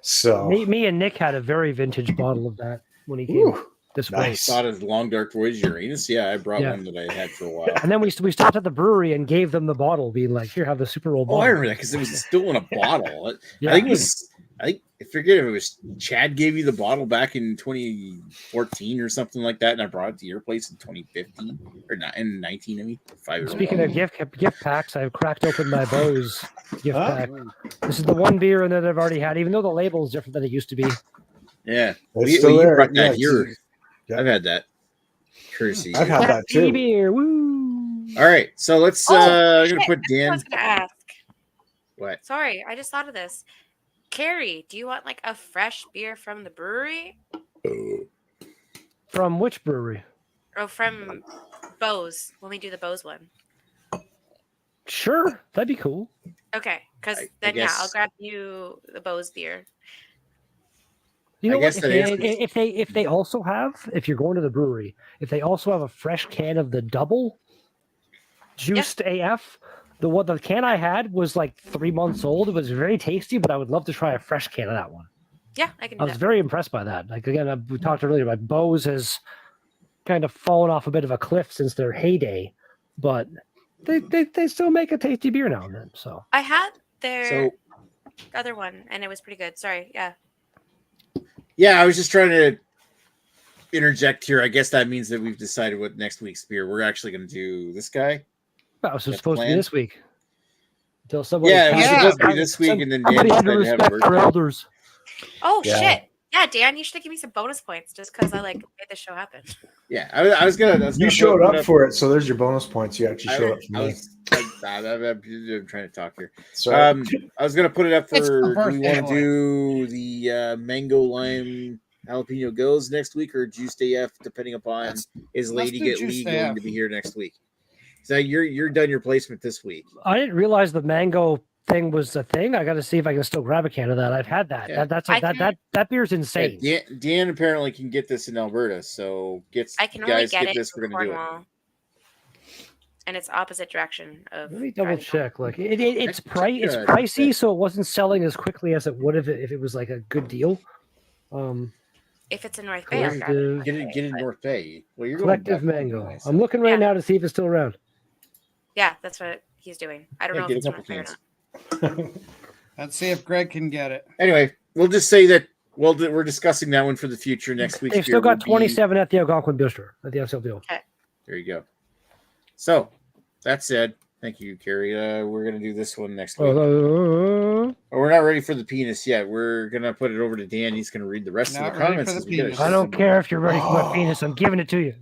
A: So
E: me and Nick had a very vintage bottle of that when he came this way.
C: I thought of Long Dark Voyage Uranus. Yeah, I brought one that I had for a while.
E: And then we stopped at the brewery and gave them the bottle, being like, "Here, have the Super Bowl bottle."
C: I remember that because it was still in a bottle. I forget if it was Chad gave you the bottle back in 2014 or something like that, and I brought it to your place in 2015 or not in 19. I mean, 5
E: Speaking of gift packs, I've cracked open my Bose gift pack. This is the one beer that I've already had, even though the label is different than it used to be.
C: Yeah,
A: it's still there.
C: Brought that here. Yeah. I've had that. Courtesy.
A: I've had that too.
E: Beer, woo!
C: All right, so let's.
D: Oh,
C: I'm
D: shit,
C: gonna put
D: that's what I
C: Dan.
D: was gonna ask.
C: What?
D: Sorry, I just thought of this. Carrie, do you want like a fresh beer from the brewery
E: From which brewery?
D: or from Bose when we do the Bose one?
E: Sure, that'd be cool.
D: Okay, because
C: I
D: then yeah, I'll
C: guess-
D: grab you the Bose beer.
E: You
C: I
E: know what?
C: guess that answers-
E: If they also have, if you're going to the brewery, if they also have a fresh can of the double juiced AF, the can I had was like 3 months old. It was very tasty, but I would love to try a fresh can of that one.
D: Yeah, I can
E: I
D: do
E: was
D: that.
E: very impressed by that. Like again, we talked earlier about Bose has kind of fallen off a bit of a cliff since their heyday, but they still make a tasty beer now and then. So
D: I had their
C: So
D: other one and it was pretty good. Sorry, yeah.
C: yeah, I was just trying to interject here. I guess that means that we've decided what next week's beer. We're actually going to do this guy.
E: that was
C: That's
E: supposed to be
C: planned?
E: this week. Until somebody
C: Yeah, it was
B: Yeah.
C: supposed to be this week, and then Dan
E: somebody had to
C: decided to have a
E: respect their
C: birthday.
E: elders.
D: Oh
A: Yeah.
D: shit. Yeah, Dan, you should give me some bonus points just because I like made the show happen.
C: Yeah, I was gonna.
A: You showed up for it, so there's your bonus points. You actually showed up for me.
C: I'm trying to talk here.
A: Sorry.
C: I was gonna put it up
B: It's
C: for.
B: the
C: Do we
B: birthday
C: want to do the mango lime jalapeno goes next week or juiced AF, depending upon
B: Let's-
C: is
B: let's
C: Lady
B: do
C: Get
B: juiced
C: Lee going
B: AF.
C: to be here next week? So you're done your placement this week.
E: I didn't realize the mango thing was a thing. I got to see if I can still grab a can of that. I've had that.
C: Yeah.
E: That beer's insane.
C: Yeah, Dan apparently can get this in Alberta, so
D: I can only
C: guys
D: get it
C: this.
D: from
C: We're gonna do it.
D: Cornwall. And it's opposite direction of
E: Let me double
D: driving home.
E: check. Like it's
C: Check
E: it's
C: your-
E: pricey, so it wasn't selling as quickly as it would have if it was like a good deal.
D: If it's in North Bay, I'll grab it.
E: Collective,
C: Get in North Bay. Well, you're
E: collective
C: going back.
E: mango.
C: Nice.
E: I'm looking right
D: Yeah.
E: now to see if it's still around.
D: Yeah, that's what he's doing. I don't
C: Yeah,
D: know if
C: get a
D: it's in
C: couple
D: North Bay or
C: cans.
D: not.
B: Let's see if Greg can get it.
C: Anyway, we'll just say that we're discussing that one for the future. Next week's
E: They've
C: beer
E: still got
C: will be-
E: 27 at the Algonquin Bistro at the SLDO.
C: There you go. So that said, thank you, Carrie. We're gonna do this one next week. We're not ready for the penis yet. We're gonna put it over to Dan. He's gonna read the rest
B: Not
C: of the
B: ready
C: comments.
B: for the
C: as we get
B: penis.
C: it.
E: I don't care if you're ready for my penis. I'm giving it to you.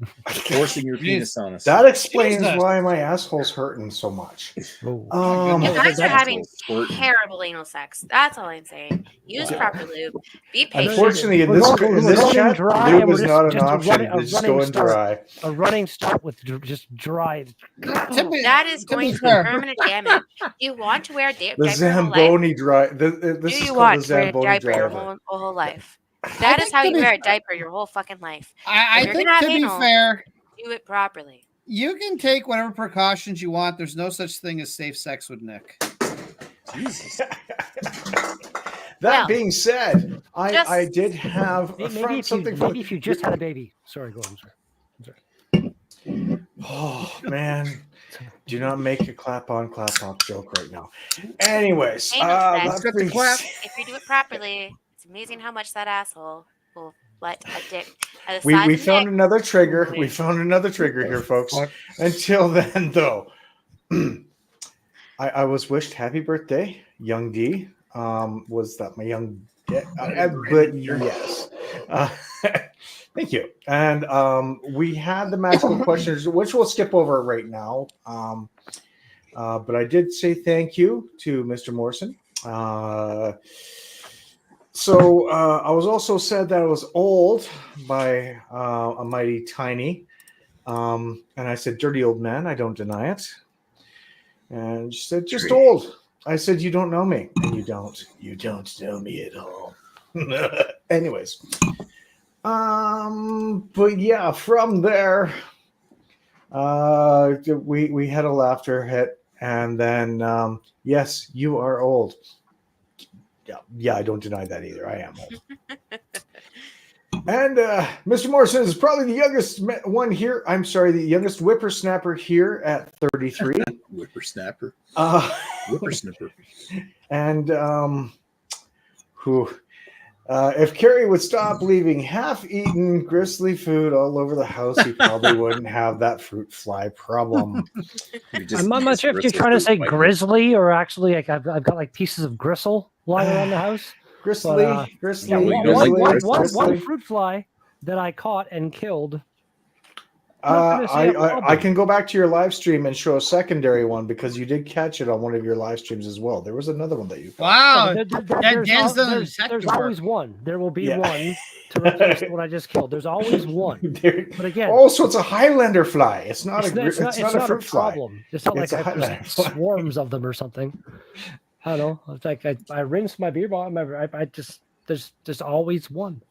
C: Forcing your penis on us.
A: That explains
B: Jesus.
A: why my asshole's hurting so much.
E: Oh.
A: Um,
D: You
B: Oh,
D: guys are
C: that's
D: having
C: squirting.
D: terrible anal sex. That's all I'm saying. Use proper lube. Be patient.
A: unfortunately, in
E: We're
A: this,
E: running-
A: in
E: we're
A: this
E: running
A: chat,
E: dry,
A: lube
E: and
A: is
E: we're
A: not an
E: just a
A: option.
E: running- a
A: It's just
E: running
A: going
E: start.
A: dry.
E: A running start with just dry.
D: That is
B: To be
D: going to be
B: fair.
D: permanent damage. You want to wear a
A: The
D: diaper your whole life?
A: Zamboni dry. This
D: Do
A: is
D: you
A: called
D: want
A: the
D: to wear a
A: Zamboni
D: diaper your
A: driver.
D: whole life? That is
B: think
D: how
B: to
D: you
B: be
D: wear a
B: fair-
D: diaper your whole fucking life.
B: I
D: If you're
B: think
D: gonna
B: to
D: have
B: be
D: anal-
B: fair,
D: Do it properly.
B: you can take whatever precautions you want. There's no such thing as safe sex with Nick.
C: Jesus.
A: That
D: Well,
A: being said, I
D: just-
A: did have
E: Maybe if you just had a baby. Sorry, go on. Sorry.
A: Oh man, do not make a clap on joke right now. Anyways,
D: Anal sex.
A: that brings-
D: If you do it properly, it's amazing how much that asshole will let a dick. The
A: we
D: size of
A: found
D: Nick-
A: another trigger. We found another trigger here, folks. Until then, though, I was wished happy birthday, young D. Was that my young? But yes. Thank you. And we had the magical questions, which we'll skip over right now. But I did say thank you to Mr. Morrison. So I was also said that I was old by a mighty tiny. And I said, dirty old man, I don't deny it. And she said, just old. I said, you don't know me. And you don't know me at all. Anyways. But yeah, from there, we had a laughter hit, and then yes, you are old. Yeah, I don't deny that either. I am old. And Mr. Morrison is probably the youngest one here. I'm sorry, the youngest whippersnapper here at 33.
C: Whippersnapper.
A: Whippersnapper. And if Carrie would stop leaving half-eaten gristly food all over the house, he probably wouldn't have that fruit fly problem.
E: I'm not sure if you're trying to say grizzly or actually like I've got like pieces of gristle lying around the house.
A: Gristly,
E: But,
A: gristly,
E: Yeah,
C: you
E: one,
C: don't like
E: one-
C: gristly?
E: one- one fruit fly that I caught and killed
A: I can go back to your live stream and show a secondary one because you did catch it on one of your live streams as well. There was another one that you found.
B: Wow.
E: There's always one. There will be one to replace the one I just killed. There's always one. But again,
A: so it's a Highlander fly. It's not a fruit fly.
E: Problem. It's not like there's swarms of them or something. I don't know. It's like I rinsed my beer bottle. I just there's always one.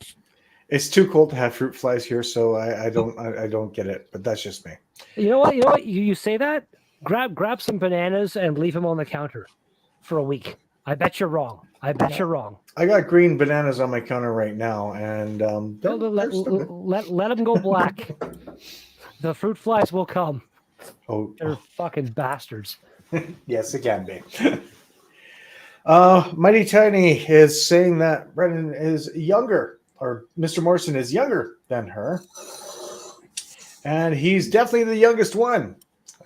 A: It's too cold to have fruit flies here, so I don't get it. But that's just me.
E: You know what? You say that. Grab some bananas and leave them on the counter for a week. I bet you're wrong. I
A: got green bananas on my counter right now, and
E: let them go black. The fruit flies will come.
A: Oh,
E: they're fucking bastards.
A: Yes, it can be. Mighty Tiny is saying that Brendan is younger. Or Mr. Morrison is younger than her. And he's definitely the youngest one.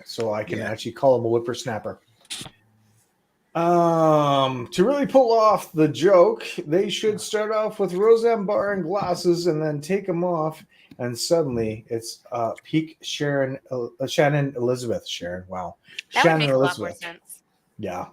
A: So I can actually call him a whippersnapper. To really pull off the joke, they should start off with Roseanne Barr and glasses and then take them off. And suddenly it's peak Shannon Elizabeth. Sharon, wow.
D: That
A: Shannon
D: would make
A: Elizabeth.
D: a lot more sense.
A: Yeah.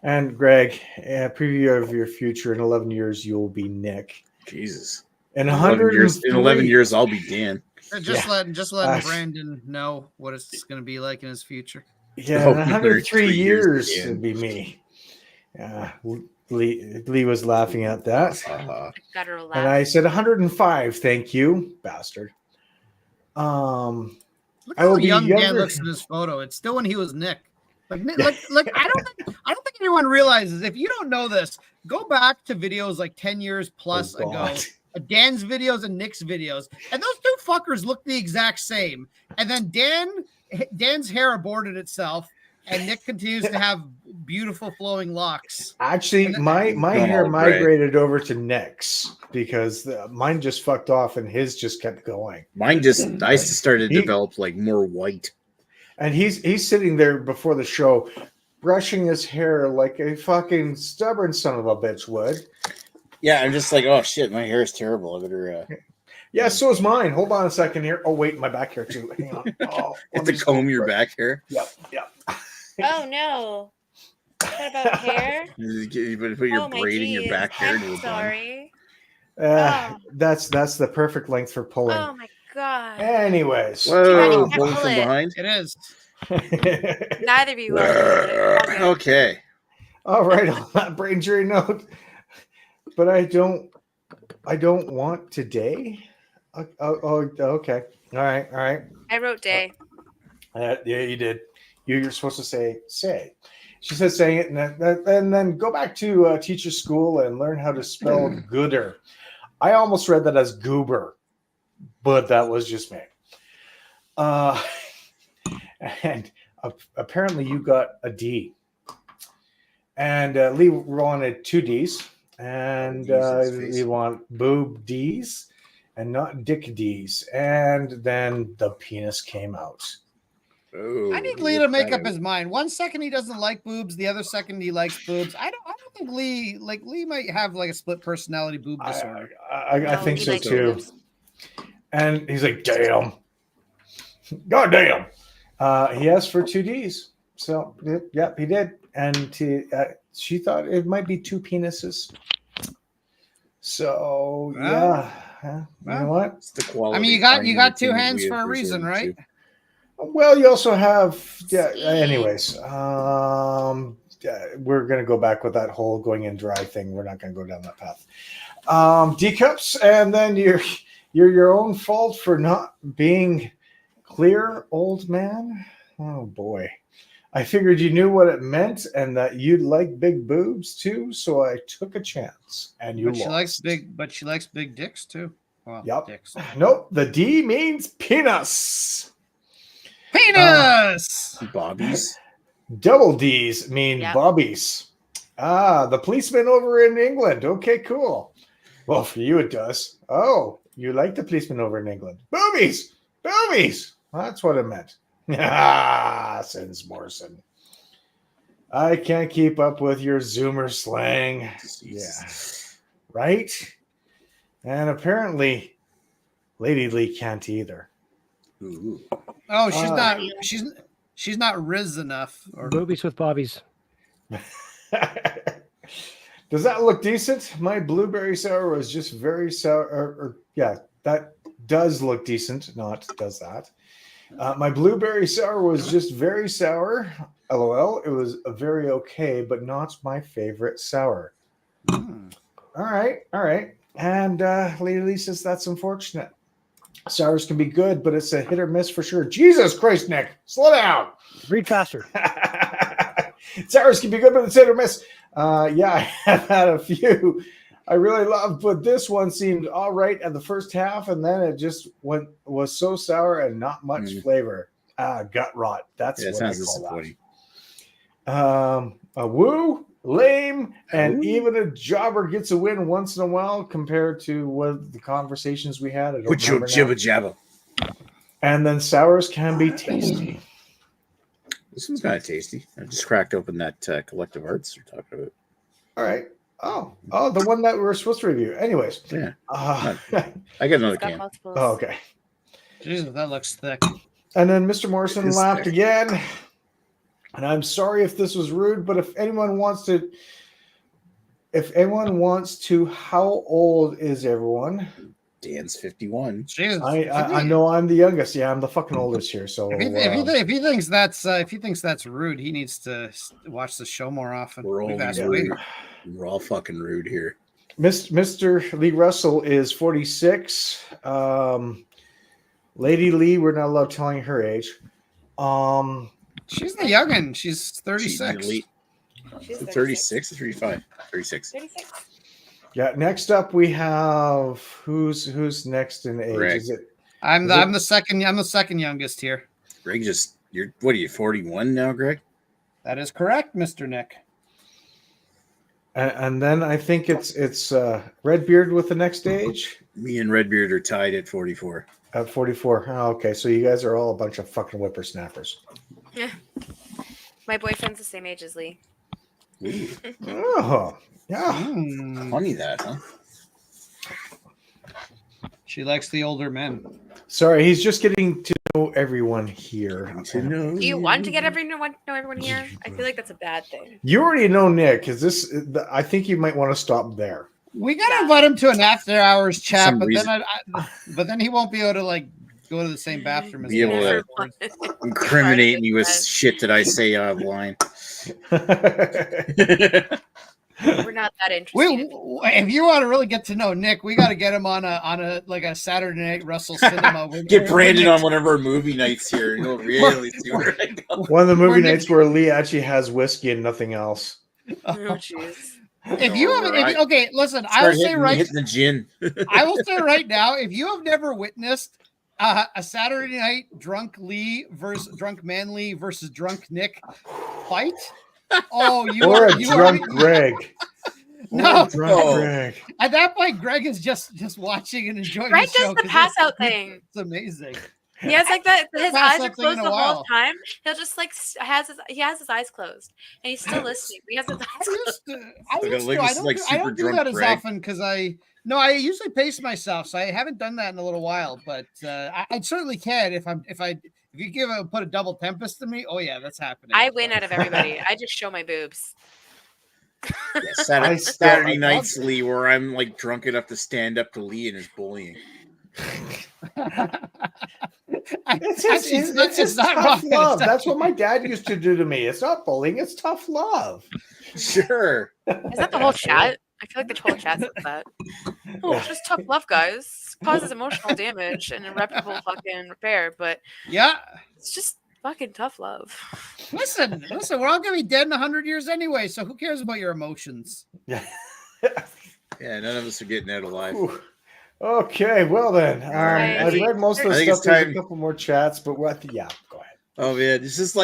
A: And Greg, a preview of your future in 11 years, you will be Nick.
C: Jesus.
A: In 11
C: years, I'll be Dan.
B: Just letting Brandon know what it's going to be like in his future.
A: Yeah, in 103 years, it'd be me. Yeah, Lee was laughing at that.
D: Guttural laugh.
A: And I said 105, thank you, bastard.
B: Look
A: I will
B: how
A: be
B: young
A: younger.
B: Dan looks in this photo. It's still when he was Nick. Like I don't think anyone realizes. If you don't know this, go back to videos like 10 years plus ago. Dan's videos and Nick's videos, and those two fuckers look the exact same. And then Dan's hair aborted itself, and Nick continues to have beautiful flowing locks.
A: Actually, my hair migrated over to Nick's because mine just fucked off and his just kept going.
C: Mine just I started to develop like more white.
A: And he's sitting there before the show, brushing his hair like a fucking stubborn son of a bitch would.
C: Yeah, I'm just like, oh shit, my hair is terrible. I better.
A: Yeah, so is mine. Hold on a second here. Oh wait, my back hair too. Hang on. Oh,
C: have to comb your back hair.
A: Yep.
D: Oh no! What about hair?
C: You better put your braid in your back hair.
D: I'm sorry.
A: That's the perfect length for pulling.
D: Oh my god.
A: Anyways.
C: Whoa, pulling from behind.
B: It is.
D: Neither of you are.
C: Okay.
A: All right, on that brain injury note. But I don't want today. Okay. All right.
D: I wrote day.
A: Yeah, you did. You're supposed to say. She says saying it, and then go back to teacher school and learn how to spell gooder. I almost read that as goober, but that was just me. And apparently you got a D. And Lee wanted 2 Ds. And we want boob D's and not dick D's. And then the penis came out.
C: Oh,
B: I need Lee to make up his mind. 1 second he doesn't like boobs, the other second he likes boobs. I don't think Lee might have like a split personality boob disorder.
A: I think so too. Boobs. And he's like, damn. God damn. He asked for 2 D's. So yep, he did. And she thought it might be 2 penises. So yeah, you know what?
C: It's the quality.
B: I mean, you got 2 hands for a reason, right?
A: Well, you also have anyways, we're gonna go back with that whole going in dry thing. We're not gonna go down that path. D cups, and then you're your own fault for not being clear, old man. Oh boy. I figured you knew what it meant and that you'd like big boobs too, so I took a chance. And you lost.
B: She likes big dicks too. Well,
A: yep.
B: Dicks.
A: Nope. The D means penis.
B: Penis.
C: Bobbies.
A: Double D's mean bobbies. The policeman over in England. Okay, cool. Well, for you it does. Oh, you like the policeman over in England. Boobies. Boobies. Well, that's what it meant. Sins Morrison. I can't keep up with your Zoomer slang. Yeah. Right? And apparently, Lady Lee can't either.
C: Ooh.
B: Oh,
A: Uh,
B: she's not Riz enough. Or
E: Boobies with bobbies.
A: Does that look decent? My blueberry sour was just very sour. Yeah, that does look decent. Not does that. My blueberry sour was just very sour. LOL. It was a very okay, but not my favorite sour. All right. And Lady Lee says that's unfortunate. Sours can be good, but it's a hit or miss for sure. Jesus Christ, Nick, slow down.
E: Read faster.
A: Sours can be good, but it's hit or miss. Yeah, I have had a few I really loved, but this one seemed all right at the first half, and then it just was so sour and not much flavor. Gut rot. That's what I call that. A woo, lame, and even a jobber gets a win once in a while compared to what the conversations we had.
C: Put your jibba jabba.
A: And then sours can be tasty.
C: This one's kind of tasty. I just cracked open that Collective Arts you're talking about.
A: All right. Oh, the one that we were supposed to review. Anyways.
C: Yeah. I got another can.
A: Oh, okay.
B: Jesus, that looks thick.
A: And then Mr. Morrison laughed again. And I'm sorry if this was rude, but if anyone wants to, how old is everyone?
C: Dan's 51.
B: Jesus.
A: I know I'm the youngest. Yeah, I'm the fucking oldest here. So
B: if he thinks that's rude, he needs to watch the show more often.
C: We're all fucking rude here.
A: Mr. Lee Russell is 46. Lady Lee, we're not allowed telling her age.
B: She's the youngin'. She's 36.
D: She's
C: 36 or 35? 36.
D: 36.
A: Yeah. Next up, we have who's next in age?
C: Greg.
B: I'm the second youngest here.
C: Greg, you're 41 now, Greg?
B: That is correct, Mr. Nick.
A: And then I think it's Redbeard with the next age.
C: Me and Redbeard are tied at 44.
A: At 44. Oh, okay, so you guys are all a bunch of fucking whippersnappers.
D: Yeah. My boyfriend's the same age as Lee.
C: Ooh.
A: Oh, yeah.
C: Funny that, huh?
B: She likes the older men.
A: Sorry, he's just getting to know everyone here.
D: Do you want to get know everyone here? I feel like that's a bad thing.
A: You already know Nick. I think you might want to stop there.
B: We gotta invite him to an after hours chat, but then he won't be able to go to the same bathroom as
C: be able to incriminate me with shit that I say online.
D: We're not that interested.
B: If you want to really get to know Nick, we got to get him on a Saturday Night Russell Cinema.
C: Get Brandon on one of our movie nights here, and you'll really see where I go.
A: One of the movie nights where Lee actually has whiskey and nothing else.
D: Oh, jeez.
B: Listen. I will say
C: hitting the gin.
B: I will say right now, if you have never witnessed a Saturday night drunk Lee versus drunk Manly versus drunk Nick fight. Oh,
A: drunk Greg.
B: No,
A: Greg.
B: At that point, Greg is just watching and enjoying
D: Greg
B: the show.
D: does the pass out thing.
B: It's amazing.
D: He has that. His eyes are closed the
B: while.
D: whole time. He'll just he has his eyes closed, and he's still listening. He has his eyes closed.
B: I don't do that as often because I usually pace myself, so I haven't done that in a little while. But I certainly can if you put a double tempest to me. Oh yeah, that's happening.
D: I win out of everybody. I just show my boobs.
C: Yeah, Saturday nights, Lee, where I'm drunk enough to stand up to Lee and his bullying.
A: It's tough love. That's what my dad used to do to me. It's not bullying. It's tough love.
C: Sure.
D: Is that the whole chat? I feel like the whole chat says that. Oh, it's just tough love, guys. Causes emotional damage and irreparable fucking repair, but
B: yeah,
D: it's just fucking tough love.
B: Listen, we're all gonna be dead in 100 years anyway, so who cares about your emotions?
C: Yeah, none of us are getting out alive.
A: Ooh. Okay, well then, I've read most of the stuff. There's a couple more chats, but go ahead.
C: Oh man, it's just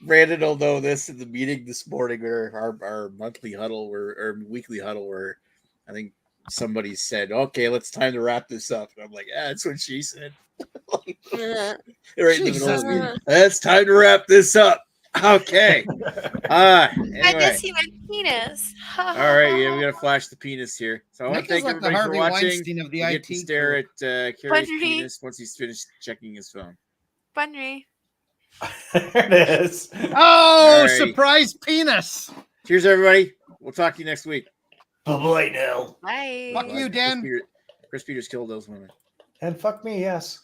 C: Brandon will know this in the meeting this morning, or our monthly huddle, or weekly huddle, where I think somebody said, "Okay, it's time to wrap this up," and I'm like, "Yeah, that's what she said." Right in the middle of the meeting. It's time to wrap this up. Okay.
D: I
C: Anyway.
D: miss you and penis.
C: All right, yeah, we gotta flash the penis here. So I want
B: Nick
C: to
B: is
C: thank
B: like the
C: everybody for
B: Harvey
C: watching.
B: Weinstein of the
C: We get to
B: IT
C: stare
B: crew.
C: at Carrie's
D: Bunny.
C: penis once he's finished checking his phone.
D: Bunry.
A: There it is.
B: Oh,
C: Alrighty.
B: surprise penis!
C: Cheers, everybody. We'll talk to you next week.
A: Bye now.
D: Bye.
B: Fuck you, Dan.
C: Chris Peters killed those women.
A: And fuck me, yes.